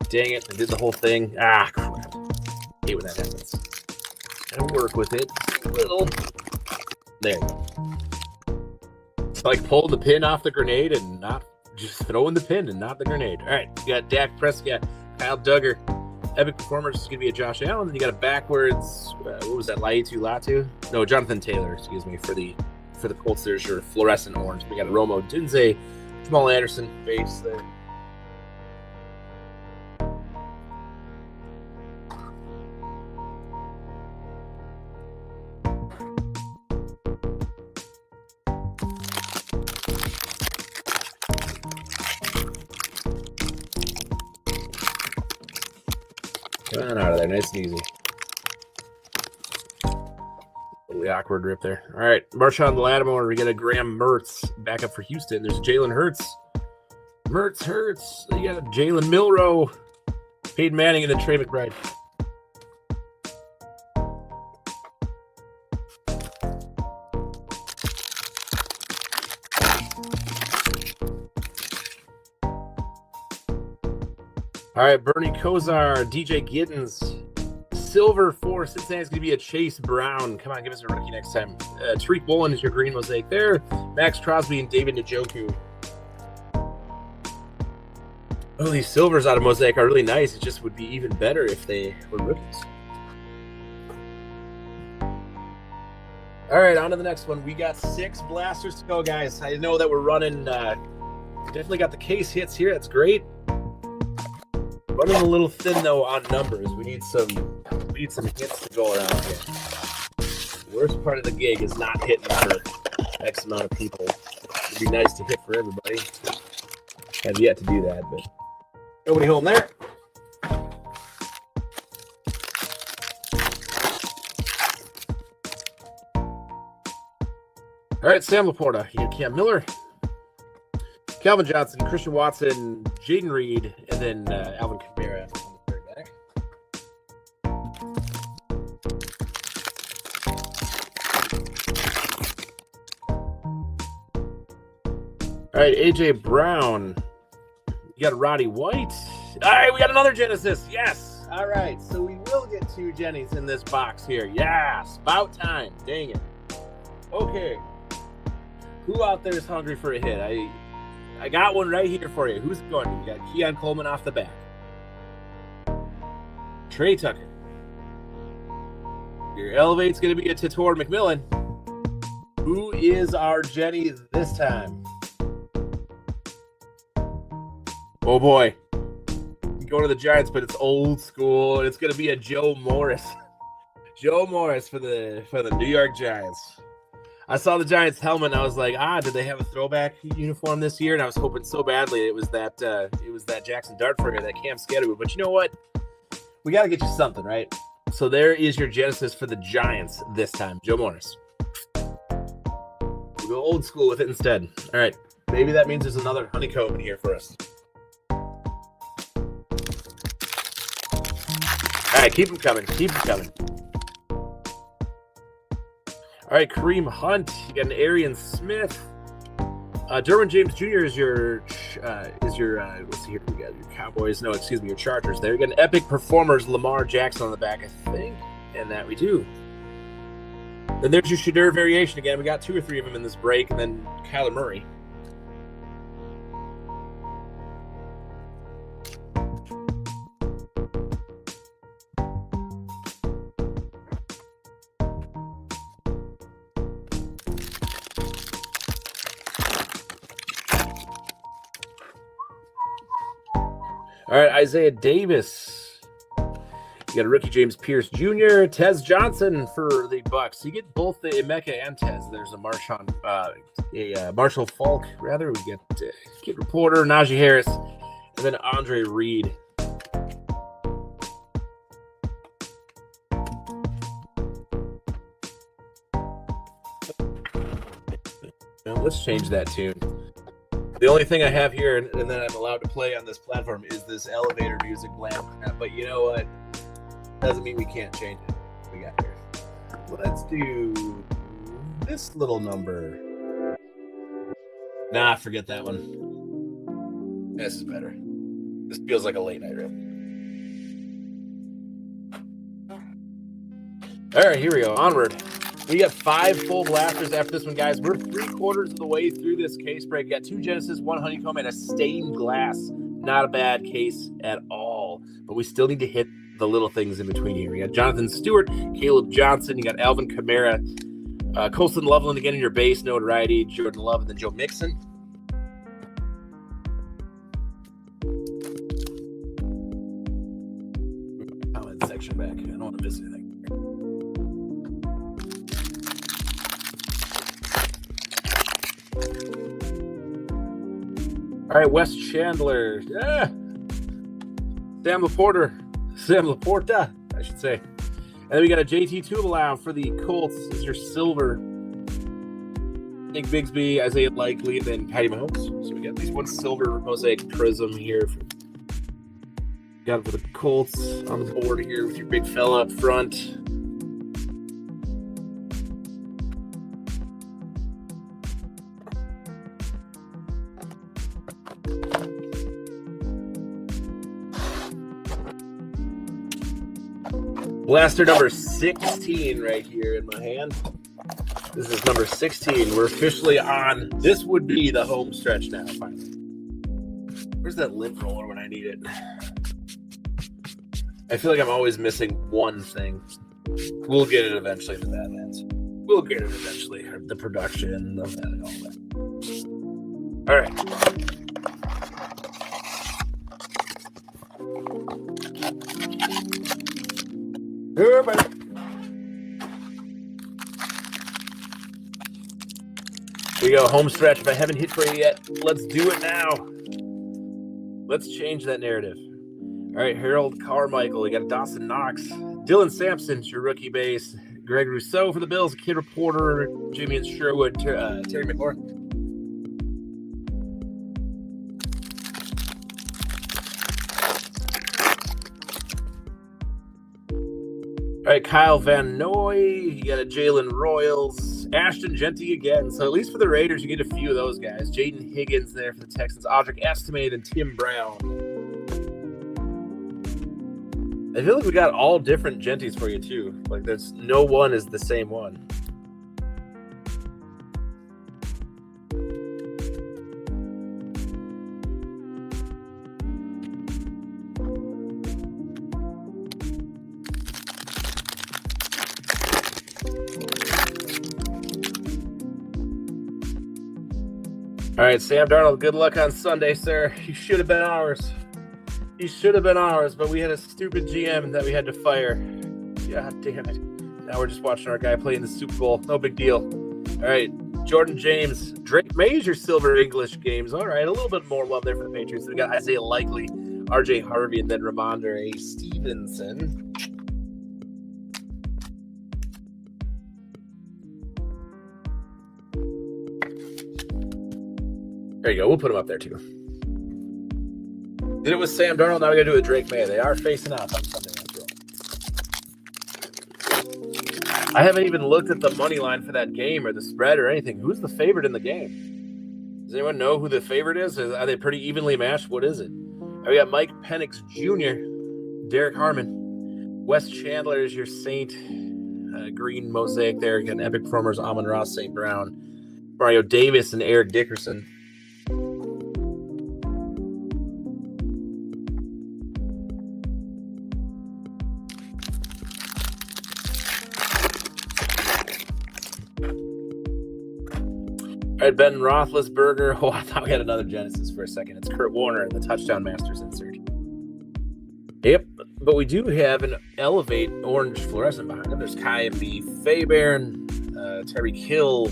Dang it, I did the whole thing. Ah, crap. I hate when that happens. Gotta work with it. A little. There you go. It's like pulling the pin off the grenade and not just throwing the pin and not the grenade. All right, you got Dak Prescott, Kyle Duggar. Epic Performers is going to be a Josh Allen. Then you got a backwards, what was that, Laitu Latu? No, Jonathan Taylor, excuse me, for the Colts. There's your fluorescent orange. We got a Romo Dunze, Jamal Anderson base there. Come on out of there, nice and easy. Really awkward rip there. All right, Marshawn Lattimore, we got a Graham Mertz back up for Houston. There's Jalen Hurts. Hurts. You got a Jalen Milroe, Peyton Manning, and then Trey McBride. All right, Bernie Kosar, DJ Giddens, silver for Cincinnati is going to be a Chase Brown. Come on, give us a rookie next time. Tariq Woolen is your green mosaic there. Max Crosby and David Njoku. Oh, these silvers out of mosaic are really nice. It just would be even better if they were rookies. All right, on to the next one. We got 6 blasters to go, guys. I know that we're running. Definitely got the case hits here. That's great. Running a little thin though on numbers. We need some hits to go around here. The worst part of the gig is not hitting for X amount of people. It'd be nice to hit for everybody. Have yet to do that, but nobody home there. All right, Sam Laporta, you got Cam Miller, Calvin Johnson, Christian Watson, Jaden Reed, and then Alvin Kamara on the third back. All right, AJ Brown. You got Roddy White. All right, we got another Genesis. Yes. All right, so we will get 2 Jennies in this box here. Yes, about time. Dang it. Okay. Who out there is hungry for a hit? I got one right here for you. Who's it going to? You got Keon Coleman off the back. Trey Tucker. Your elevate's going to be a Tator McMillan. Who is our Jenny this time? Oh boy. You go to the Giants, but it's old school. It's going to be a Joe Morris. Joe Morris for the New York Giants. I saw the Giants helmet and I was like, did they have a throwback uniform this year? And I was hoping so badly it was that Jackson Dartford, that Cam Skidoo. But you know what? We got to get you something, right? So there is your Genesis for the Giants this time. Joe Morris. We'll go old school with it instead. All right. Maybe that means there's another honeycomb in here for us. All right. Keep them coming. Keep them coming. All right, Kareem Hunt. You got an Arian Smith. Derwin James Jr. is your let's see here. We got your Cowboys. No, excuse me, your Chargers. There you got an Epic Performers Lamar Jackson on the back, I think, and that we do. Then there's your Shadur variation again. We got 2 or 3 of them in this break, and then Kyler Murray. All right, Isaiah Davis. You got a rookie James Pierce Jr., Tez Johnson for the Bucks. You get both the Emeka and Tez. There's a Marshall Falk, rather. We get Kid Reporter, Najee Harris, and then Andre Reed. Now, let's change that tune. The only thing I have here and that I'm allowed to play on this platform is this elevator music blam crap. But you know what? Doesn't mean we can't change it. We got here. Let's do this little number. Nah, forget that one. This is better. This feels like a late night rip. All right, here we go. Onward. We got 5 full blasters after this one, guys. We're 3/4 of the way through this case break. We got 2 Genesis, 1 honeycomb, and a stained glass. Not a bad case at all. But we still need to hit the little things in between here. We got Jonathan Stewart, Caleb Johnson. You got Alvin Kamara, Colston Loveland again in your base notoriety, Jordan Love, and then Joe Mixon. Comment section back. I don't want to miss anything. All right, Wes Chandler. Yeah. Sam Laporta, I should say. And then we got a JT Tubelau for the Colts. This is your silver. Nick Bigsby, Isaiah Likely, and then Patty Mahomes. So we got at least 1 silver mosaic prism here. Got it for the Colts on the board here with your big fella up front. Blaster number 16 right here in my hand. This is number 16. We're officially on. This would be the home stretch now, finally. Where's that lint roller when I need it? I feel like I'm always missing one thing. We'll get it eventually, the Badlands. We'll get it eventually. The production of that and all that. All right. Here, buddy. Here we go, home stretch. If I haven't hit for you yet, let's do it now. Let's change that narrative. All right, Harold Carmichael. We got Dawson Knox. Dylan Sampson, your rookie base. Greg Rousseau for the Bills. Kid Reporter. Jimmy and Sherwood. Terry McLaurin. All right, Kyle Van Noy. You got a Jalen Royals. Ashton Genty again. So at least for the Raiders, you get a few of those guys. Jaden Higgins there for the Texans. Audric Estimate and Tim Brown. I feel like we got all different Genties for you, too. Like, there's no one is the same one. All right, Sam Darnold, good luck on Sunday, sir. You should have been ours. He should have been ours, but we had a stupid GM that we had to fire. God damn it. Now we're just watching our guy play in the Super Bowl. No big deal. All right, Jordan James. Drake Mays, your Silver English games. All right, a little bit more love there for the Patriots. We got Isaiah Likely, RJ Harvey, and then Ramondre Stevenson. There you go. We'll put him up there, too. Did it with Sam Darnold. Now we got to do it with Drake May. They are facing off on Sunday. I haven't even looked at the money line for that game or the spread or anything. Who's the favorite in the game? Does anyone know who the favorite is? Are they pretty evenly matched? What is it? We got Mike Penix Jr., Derek Harmon, Wes Chandler is your Saint, Green Mosaic there. Again, Epic Promers, Amon-Ra St. Brown, Mario Davis, and Eric Dickerson. All right, Ben Roethlisberger. Oh, I thought we had another Genesis for a second. It's Kurt Warner and the Touchdown Masters insert. Yep, but we do have an Elevate orange fluorescent behind him. There's Kai B. Fairbairn, Tyreek Hill,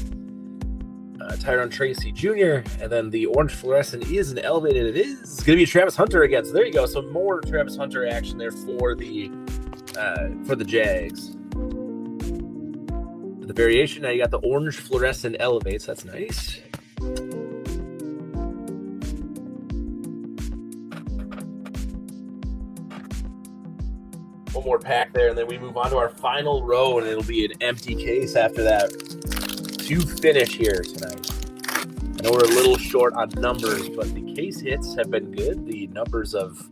Tyrone Tracy Jr., and then the orange fluorescent is an Elevated. It is going to be Travis Hunter again. So there you go. So more Travis Hunter action there for the Jags. The variation, now you got the orange fluorescent Elevates. That's nice. One more pack there, and then we move on to our final row, and it'll be an empty case after that to finish here tonight. I know we're a little short on numbers, but the case hits have been good. The numbers of...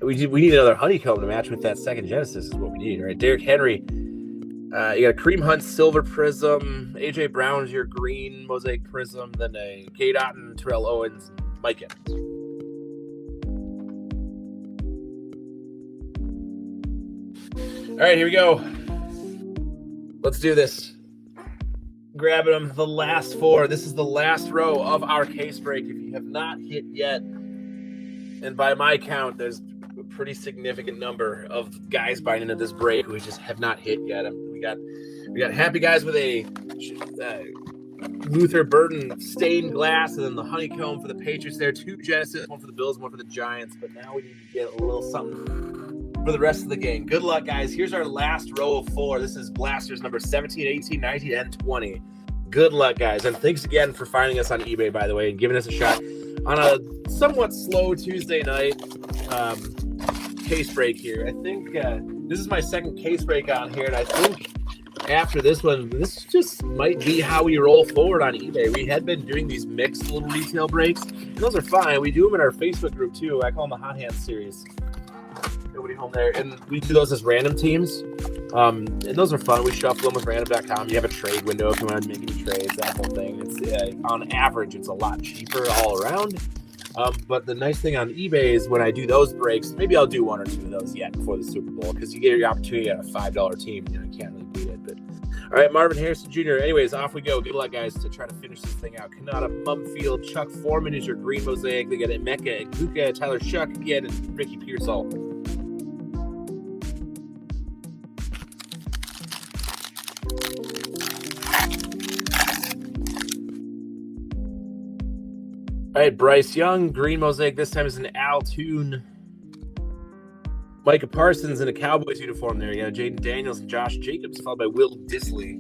We need another honeycomb to match with that second Genesis is what we need, right? Derrick Henry... you got a Cream Hunt Silver Prism, AJ Brown's your green Mosaic Prism, then a Kate Otten, Terrell Owens, Mike Evans. All right, here we go. Let's do this. Grabbing them, the last four. This is the last row of our case break. If you have not hit yet, and by my count, there's a pretty significant number of guys buying into this break who just have not hit yet. We got happy guys with a Luther Burden stained glass, and then the honeycomb for the Patriots there. 2 Genesis, 1 for the Bills, 1 for the Giants. But now we need to get a little something for the rest of the game. Good luck, guys. Here's our last row of 4. This is Blasters number 17, 18, 19, and 20. Good luck, guys. And thanks again for finding us on eBay, by the way, and giving us a shot on a somewhat slow Tuesday night case break here. I think this is my second case break on here, and I think after this one, this just might be how we roll forward on eBay. We had been doing these mixed little retail breaks, and those are fine. We do them in our Facebook group, too. I call them the Hot Hands series. Nobody home there. And we do those as random teams. And those are fun. We shuffle them with random.com. You have a trade window if you want to make any trades, that whole thing. It's on average, it's a lot cheaper all around. But the nice thing on eBay is when I do those breaks, maybe I'll do one or two of those yet before the Super Bowl, because you get your opportunity at a $5 team. You can't really beat it. But all right, Marvin Harrison Jr. Anyways, off we go. Good luck, guys, to try to finish this thing out. Kanata, Mumfield, Chuck Foreman is your green mosaic. They got Emeka, Kuka, Tyler Shuck again, and Ricky Pearsall. All right, Bryce Young, green mosaic. This time is an Al Toon. Micah Parsons in a Cowboys uniform there. You got Jaden Daniels and Josh Jacobs, followed by Will Disley.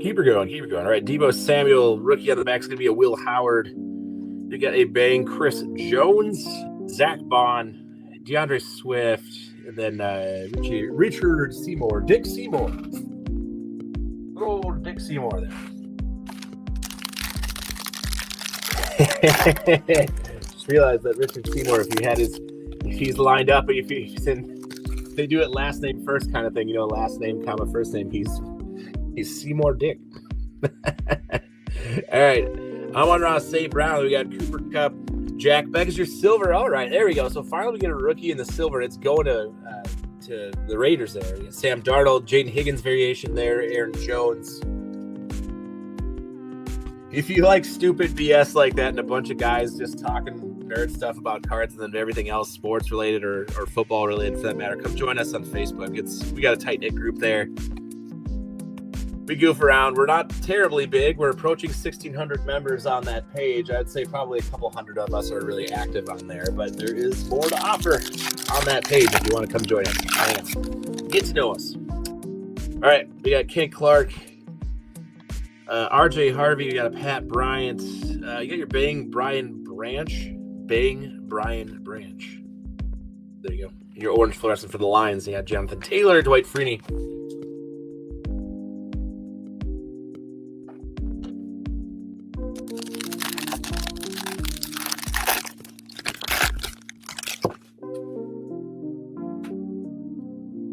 Keep her going. All right, Deebo Samuel, rookie on the back is going to be a Will Howard. You got a bang Chris Jones, Zach Bond, DeAndre Swift, and then Richard Seymour, Dick Seymour. Good old Dick Seymour there. Just realized that Richard Seymour, if he's lined up, if he's in, they do it last name first kind of thing, last name, comma, first name, he's Seymour Dick. All right. I'm on Ross St. Brown. We got Cooper Kupp. Jack Beck is your silver. All right. There we go. So finally we get a rookie in the silver. It's going to the Raiders there. Sam Darnold, Jaden Higgins variation there, Aaron Jones. If you like stupid BS like that and a bunch of guys just talking nerd stuff about cards and then everything else sports related or football related for that matter, come join us on Facebook. We got a tight-knit group there. We goof around. We're not terribly big. We're approaching 1,600 members on that page. I'd say probably a couple hundred of us are really active on there, but there is more to offer on that page if you want to come join us. Get to know us. All right, we got Kent Clark, RJ Harvey. You got a Pat Bryant. You got your Bang Brian Branch. There you go. Your orange fluorescent for the Lions. You got Jonathan Taylor, Dwight Freeney.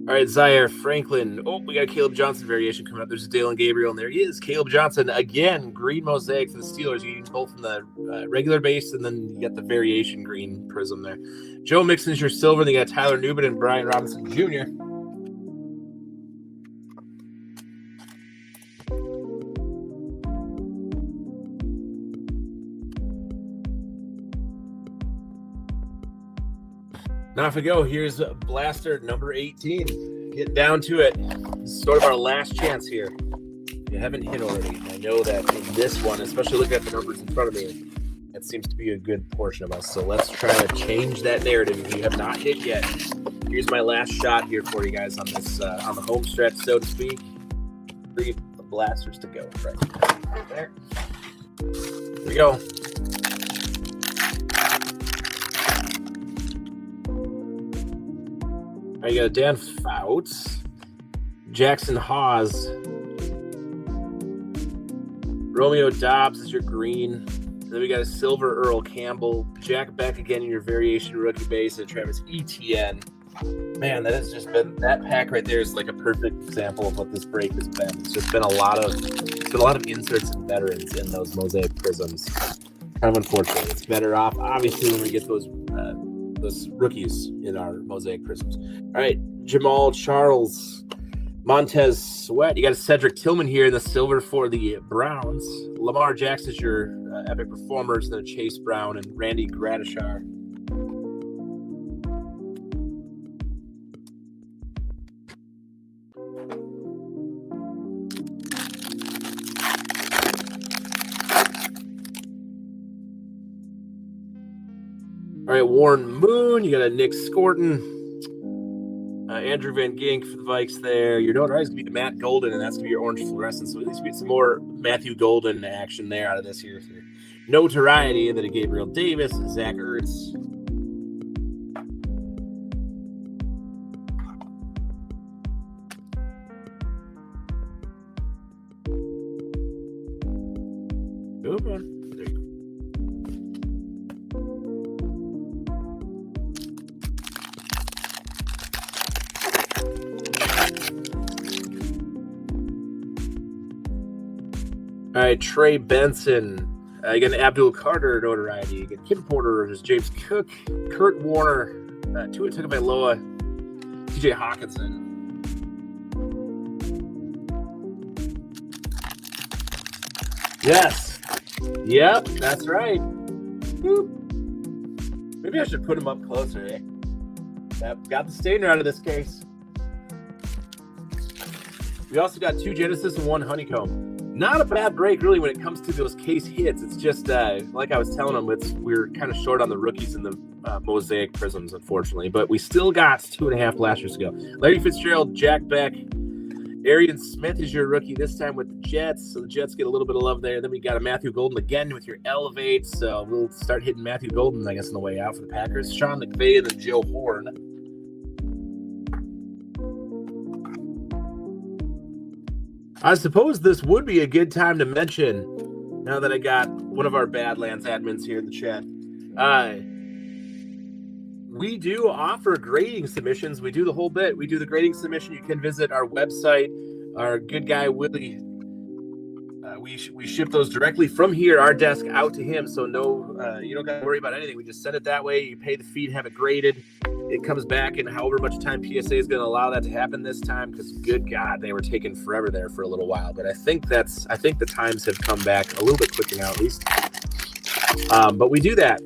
All right, Zaire Franklin. Oh, we got a Caleb Johnson variation coming up. There's a Dalen Gabriel, and there he is. Caleb Johnson, again, green mosaic for the Steelers. You get both from the regular base, and then you got the variation green prism there. Joe Mixon is your silver. Then you got Tyler Newman and Brian Robinson Jr. Now off we go. Here's Blaster number 18. Getting down to it. This is sort of our last chance here. If you haven't hit already, I know that in this one, especially looking at the numbers in front of me, that seems to be a good portion of us. So let's try to change that narrative. If you have not hit yet, here's my last shot here for you guys on this on the home stretch, so to speak. 3 blasters to go. Right there. Here we go. You got Dan Fouts, Jackson Hawes, Romeo Dobbs is your green. Then we got a silver Earl Campbell, Jack Beck again in your variation rookie base, and Travis Etienne. Man, that has just been, that pack right there is like a perfect example of what this break has been. It's just been a lot of inserts and veterans in those mosaic prisms. Kind of unfortunate. It's better off, obviously, when we get those rookies in our mosaic prisms. All right, Jamal Charles, Montez Sweat. You got a Cedric Tillman here in the silver for the Browns. Lamar Jackson is your epic performers, then Chase Brown and Randy Gradishar. All right, Warren Moon. You got a Nick Scorton. Andrew Van Gink for the Vikes there. Your note is going to be the Matt Golden, and that's going to be your orange fluorescence. So at least we get some more Matthew Golden action there out of this here. Notoriety, and then a Gabriel Davis, Zach Ertz. Come on. There you go. All right, Trey Benson. You got an Abdul Carter notoriety. You got Kim Porter. There's James Cook, Kurt Warner, Tua Tagovailoa, TJ Hawkinson. Yes. Yep, that's right. Boop. Maybe I should put him up closer, eh? Got the stainer out of this case. We also got 2 Genesis and 1 Honeycomb. Not a bad break, really, when it comes to those case hits. It's just, like I was telling them, we're kind of short on the rookies and the Mosaic Prisms, unfortunately. But we still got 2.5 blasters to go. Larry Fitzgerald, Jack Beck. Arian Smith is your rookie this time with the Jets. So the Jets get a little bit of love there. Then we got a Matthew Golden again with your Elevate. So we'll start hitting Matthew Golden, I guess, on the way out for the Packers. Sean McVay and then Joe Horn. I suppose this would be a good time to mention, now that I got one of our Badlands admins here in the chat. We do offer grading submissions. We do the whole bit. We do the grading submission. You can visit our website. Our good guy, Willie, we ship those directly from here, our desk, out to him. So no, you don't got to worry about anything. We just send it that way. You pay the fee to have it graded. It comes back in however much time PSA is going to allow that to happen this time, because good God, they were taking forever there for a little while. But I think the times have come back a little bit quicker now, at least. But we do that.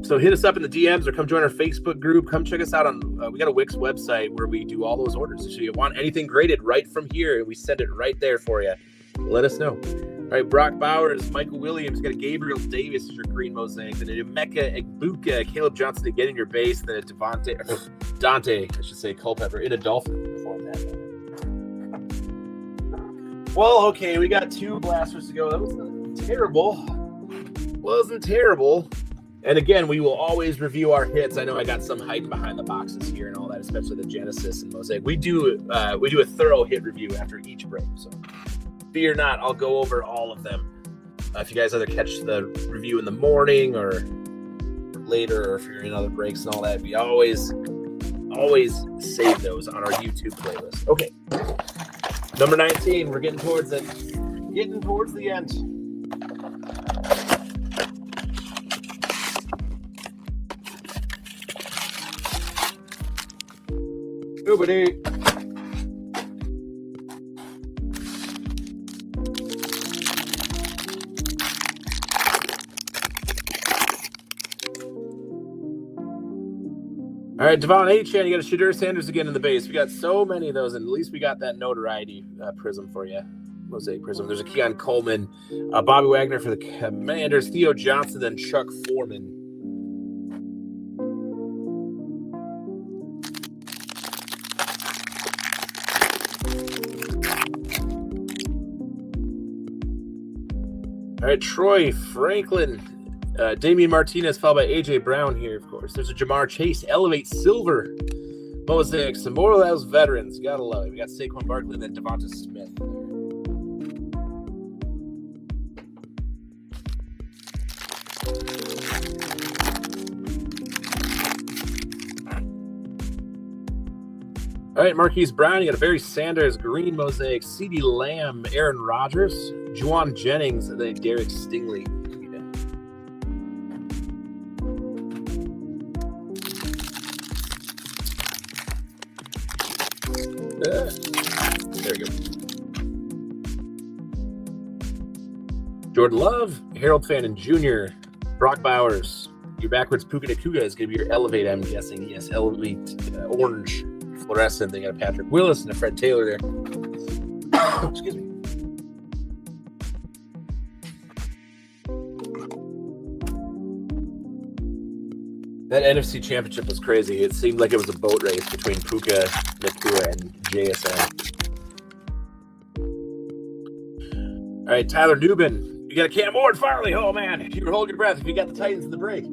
So hit us up in the DMs or come join our Facebook group. Come check us out on, we got a Wix website where we do all those orders. So you want anything graded right from here, we send it right there for you. Let us know. All right, Brock Bowers, Michael Williams, got a Gabriel Davis as your green mosaic, then a Emeka Egbuka, Caleb Johnson again in your base, then a Dante, I should say, Culpepper in a Dolphin uniform. Well, okay, we got 2 blasters to go. That wasn't terrible. And again, we will always review our hits. I know I got some hiding behind the boxes here and all that, especially the Genesis and Mosaic. We do a thorough hit review after each break, so fear not, I'll go over all of them. If you guys either catch the review in the morning or later, or if you're in other breaks and all that, we always save those on our YouTube playlist. Okay, number 19. We're getting towards the end. Nobody. All right, Devon H. You got a Shadur Sanders again in the base. We got so many of those, and at least we got that notoriety prism for you. Mosaic prism. There's a Keon Coleman, Bobby Wagner for the Commanders, Theo Johnson, then Chuck Foreman. All right, Troy Franklin, Damian Martinez, followed by A.J. Brown here, of course. There's a Jamar Chase, Elevate Silver, Mosaic, some more of those veterans. Gotta love it. We got Saquon Barkley and then Devonta Smith. All right, Marquise Brown, you got a Barry Sanders, Green Mosaic, CeeDee Lamb, Aaron Rodgers, Juwan Jennings, and then Derek Stingley. There we go. Jordan Love, Harold Fannin Jr., Brock Bowers. Your backwards Puka Nakuga is going to be your Elevate, I'm guessing. Yes, Elevate orange fluorescent. They got a Patrick Willis and a Fred Taylor there. Excuse me. That NFC Championship was crazy. It seemed like it was a boat race between Puka Nakua and JSN. All right, Tyler Newbin. You got a Cam Ward Farley. Oh, man. You were holding your breath if you got the Titans in the break.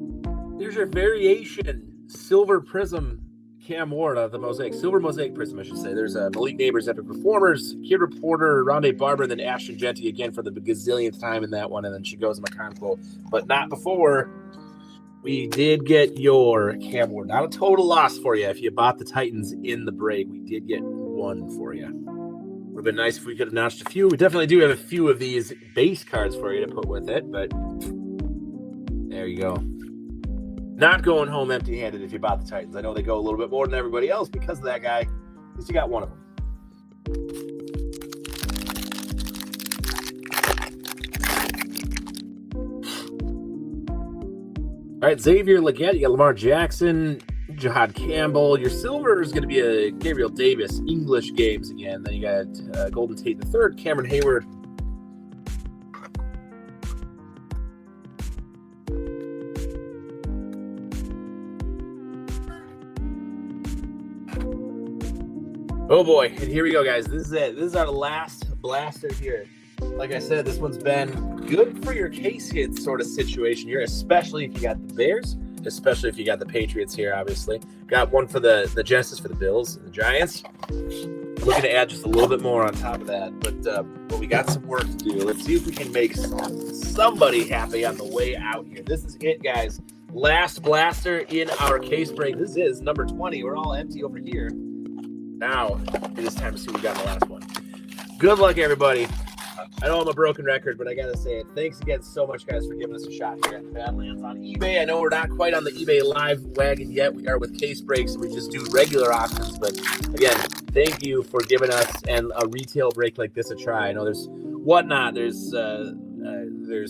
There's your variation Silver Prism Cam Ward of the Mosaic, Silver Mosaic Prism, I should say. There's Malik Neighbors, Epic Performers, Kid Reporter, Rondé Barber, then Ashton Genty again for the gazillionth time in that one, and then she goes in McConville, but not before. We did get your Cam Ward. Not a total loss for you if you bought the Titans in the break. We did get one for you. Would have been nice if we could have notched a few. We definitely do have a few of these base cards for you to put with it, but there you go. Not going home empty-handed if you bought the Titans. I know they go a little bit more than everybody else because of that guy. At least you got one of them. All right, Xavier Legette, you got Lamar Jackson, Jahad Campbell. Your silver is going to be a Gabriel Davis, English games again. Then you got Golden Tate III, Cameron Hayward. Oh boy, and here we go, guys. This is it. This is our last blaster here. Like I said, this one's been good for your case hit sort of situation here, especially if you got the Bears, especially if you got the Patriots here, obviously. Got one for the Genesis for the Bills and the Giants. Looking to add just a little bit more on top of that, but we got some work to do. Let's see if we can make somebody happy on the way out here. This is it, guys. Last blaster in our case break. This is number 20. We're all empty over here. Now it is time to see what we got in the last one. Good luck, everybody. I know I'm a broken record, but I gotta say it. Thanks again so much, guys, for giving us a shot here at Badlands on eBay. I know we're not quite on the eBay live wagon yet. We are with case breaks, and we just do regular auctions. But again, thank you for giving us and a retail break like this a try. I know there's whatnot. There's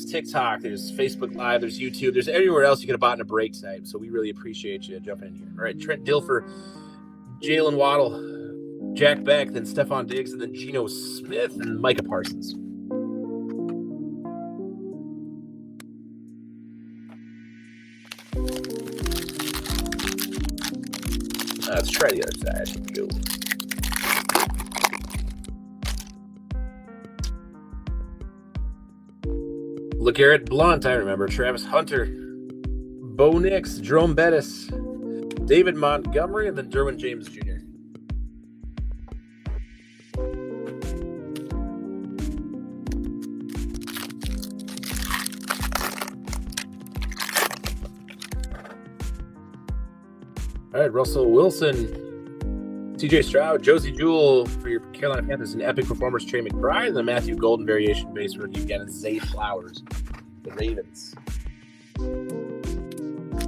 TikTok, there's Facebook Live, there's YouTube, there's everywhere else you could have bought in a break site. So we really appreciate you jumping in here. All right, Trent Dilfer, Jalen Waddle, Jack Beck, then Stephon Diggs, and then Geno Smith and Micah Parsons. Let's try the other side. Here we go. LeGarrette Blount, I remember. Travis Hunter, Bo Nix, Jerome Bettis, David Montgomery, and then Derwin James Jr. All right, Russell Wilson, TJ Stroud, Josie Jewell for your Carolina Panthers, and Epic Performers, Trey McBride, and the Matthew Golden variation base rookie again, and Zay Flowers, the Ravens.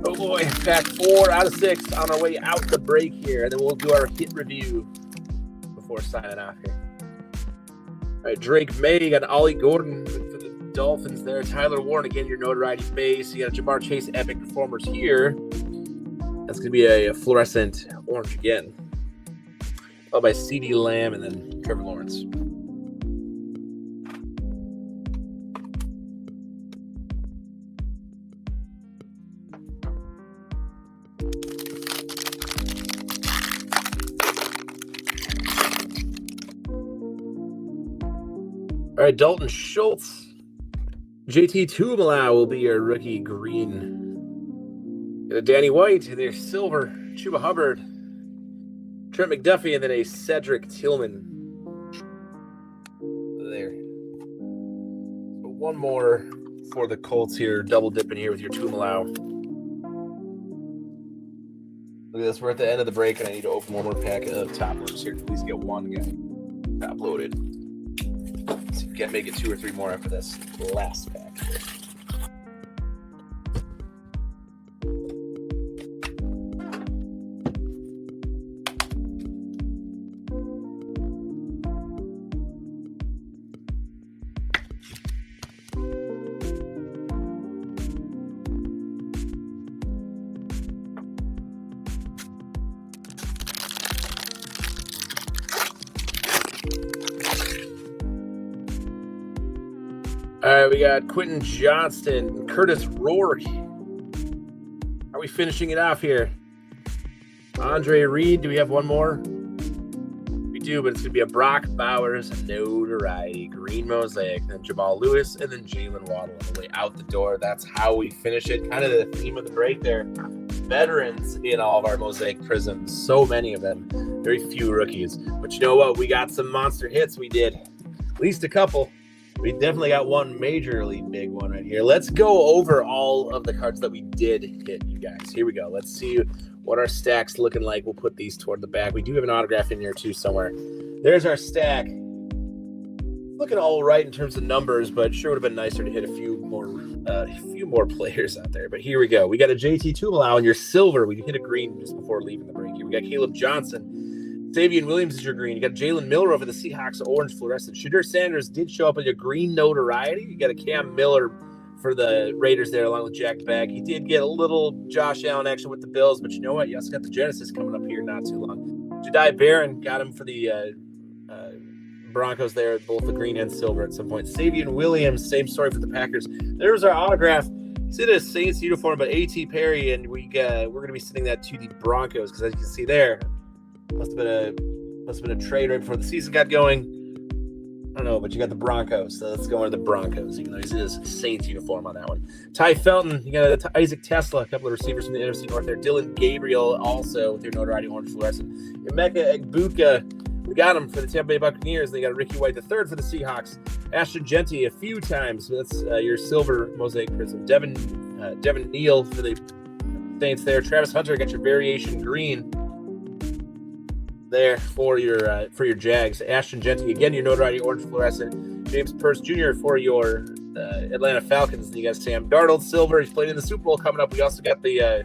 Oh boy, pack 4 out of 6 on our way out the break here, and then we'll do our hit review before signing off here. All right, Drake May, you got Ollie Gordon for the Dolphins there, Tyler Warren, again, your notoriety base. You got Jamar Chase, Epic Performers here. That's going to be a fluorescent orange again. Followed by CeeDee Lamb and then Trevor Lawrence. All right, Dalton Schultz. JT Tuimoloau will be your rookie green. Danny White, and there's silver, Chuba Hubbard, Trent McDuffie, and then a Cedric Tillman. There. So one more for the Colts here, double dipping here with your Tuimoloau. Look at this, we're at the end of the break, and I need to open one more pack of top loaders here to at least get one guy top loaded. So you can make it 2 or 3 more after this last pack here. All right, we got Quentin Johnston, Curtis Rourke. Are we finishing it off here? Andre Reed, do we have one more? We do, but it's going to be a Brock Bowers, notoriety, green mosaic, then Jamal Lewis, and then Jalen Waddle on the way out the door. That's how we finish it. Kind of the theme of the break there. veterans in all of our Mosaic Prisms. So many of them. Very few rookies. But you know what? We got some monster hits. We did. At least a couple. We definitely got one majorly big one right here. Let's go over all of the cards that we did hit, you guys. Here we go. Let's see what our stack's looking like. We'll put these toward the back. We do have an autograph in here too somewhere. There's our stack. Looking all right in terms of numbers, but sure would have been nicer to hit a few more players out there. But here we go. We got a JT Tubelau in your silver. We hit a green just before leaving the break here. We got Caleb Johnson. Savion Williams is your green. You got Jalen Miller over the Seahawks orange fluorescent. Shadur Sanders did show up with a green notoriety. You got a Cam Miller for the Raiders there along with Jack Bagg. He did get a little Josh Allen action with the Bills, but you know what? You also got the Genesis coming up here not too long. Jedi Barron got him for the Broncos there, both the green and silver at some point. Savion Williams, same story for the Packers. There's our autograph. It's in a Saints uniform, but A.T. Perry, and we're going to be sending that to the Broncos because as you can see there, must have been a trade right before the season got going. I don't know, but you got the Broncos, so let's go into the Broncos, even though he's in his Saints uniform on that one. Ty Felton, you got Isaac Tesla, a couple of receivers from the NFC North there. Dylan Gabriel also with your notoriety orange fluorescent. Emeka Egbuka, we got him for the Tampa Bay Buccaneers. They got a Ricky White III for the Seahawks. Ashton Genty a few times. That's your silver Mosaic Prism. Devin Neal for the Saints there. Travis Hunter got your variation green there for your Jags. Ashton Genty again, your notoriety orange fluorescent. James Pearce Jr. for your Atlanta Falcons. And you got Sam Darnold silver. He's playing in the Super Bowl coming up. We also got the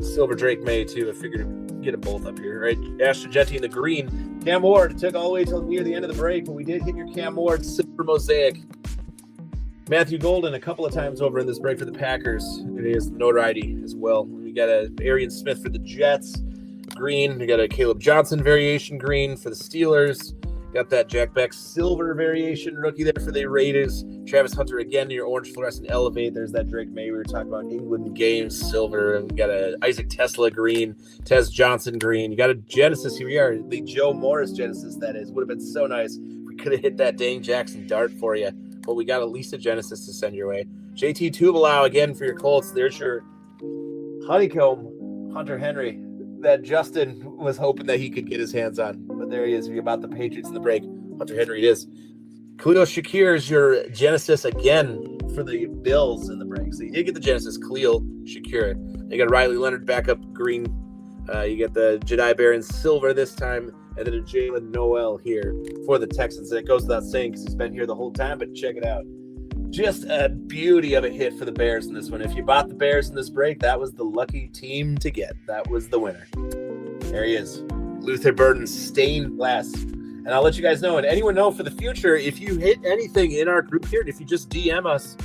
silver Drake May too. I figured get them both up here, right? Ashton Genty in the green. Cam Ward took all the way till near the end of the break, but we did hit your Cam Ward silver Mosaic. Matthew Golden a couple of times over in this break for the Packers. It is notoriety as well. We got a Arian Smith for the Jets, green. We got a Caleb Johnson variation green for the Steelers. Got that Jack Beck silver variation rookie there for the Raiders. Travis Hunter again, your orange fluorescent elevate. There's that Drake May we were talking about. England games silver. We got a Isaac Tesla green. Tez Johnson green. You got a Genesis. Here we are. The Joe Morris Genesis, that is. Would have been so nice if we could have hit that Dane Jackson dart for you. But we got at least a Genesis to send your way. JT Tubelau again for your Colts. There's your honeycomb Hunter Henry that Justin was hoping that he could get his hands on. But there he is. We about the Patriots in the break. Hunter Henry it is. Khalil Shakir is your Genesis again for the Bills in the break. So you did get the Genesis, Khalil Shakir. You got Riley Leonard backup green. You get the Jedi Barron silver this time. And then a Jalen Noel here for the Texans. And it goes without saying because he's been here the whole time, but check it out. Just a beauty of a hit for the Bears in this one. If you bought the Bears in this break, that was the lucky team to get. That was the winner. There he is. Luther Burden stained glass. And I'll let you guys know, and anyone know for the future, if you hit anything in our group here, if you just DM us,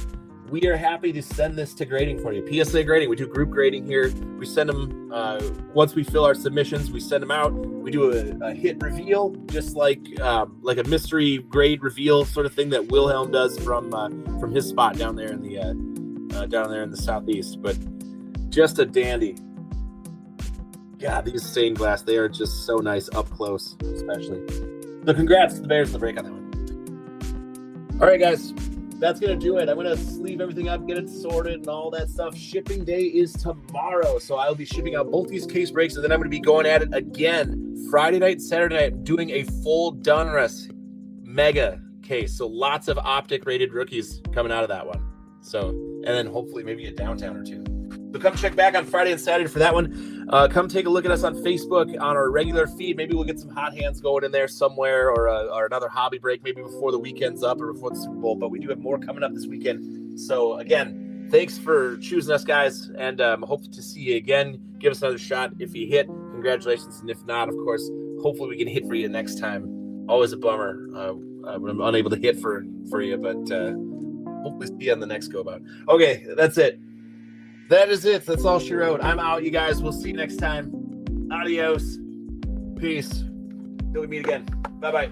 we are happy to send this to grading for you. PSA grading, we do group grading here. We send them, once we fill our submissions, we send them out. We do a hit reveal, just like a mystery grade reveal sort of thing that Wilhelm does from his spot down there in the southeast. But just a dandy. God, these stained glass, they are just so nice up close, especially. So congrats to the Bears in the break on that one. All right, guys. That's going to do it. I'm going to sleeve everything up, get it sorted and all that stuff. Shipping day is tomorrow, so I'll be shipping out both these case breaks, and then I'm going to be going at it again Friday night, Saturday night, doing a full Donruss mega case. So lots of optic-rated rookies coming out of that one. So, and then hopefully maybe a downtown or two. So come check back on Friday and Saturday for that one. Come take a look at us on Facebook on our regular feed. Maybe we'll get some hot hands going in there somewhere, or another hobby break maybe before the weekend's up or before the Super Bowl. But we do have more coming up this weekend. So again, thanks for choosing us, guys, and hope to see you again. Give us another shot. If you hit, congratulations, and if not, of course, hopefully we can hit for you next time. Always a bummer when I'm unable to hit for you, but hopefully see you on the next go about. Okay, that's it. That is it. That's all she wrote. I'm out, you guys. We'll see you next time. Adios. Peace. Till we meet again. Bye-bye.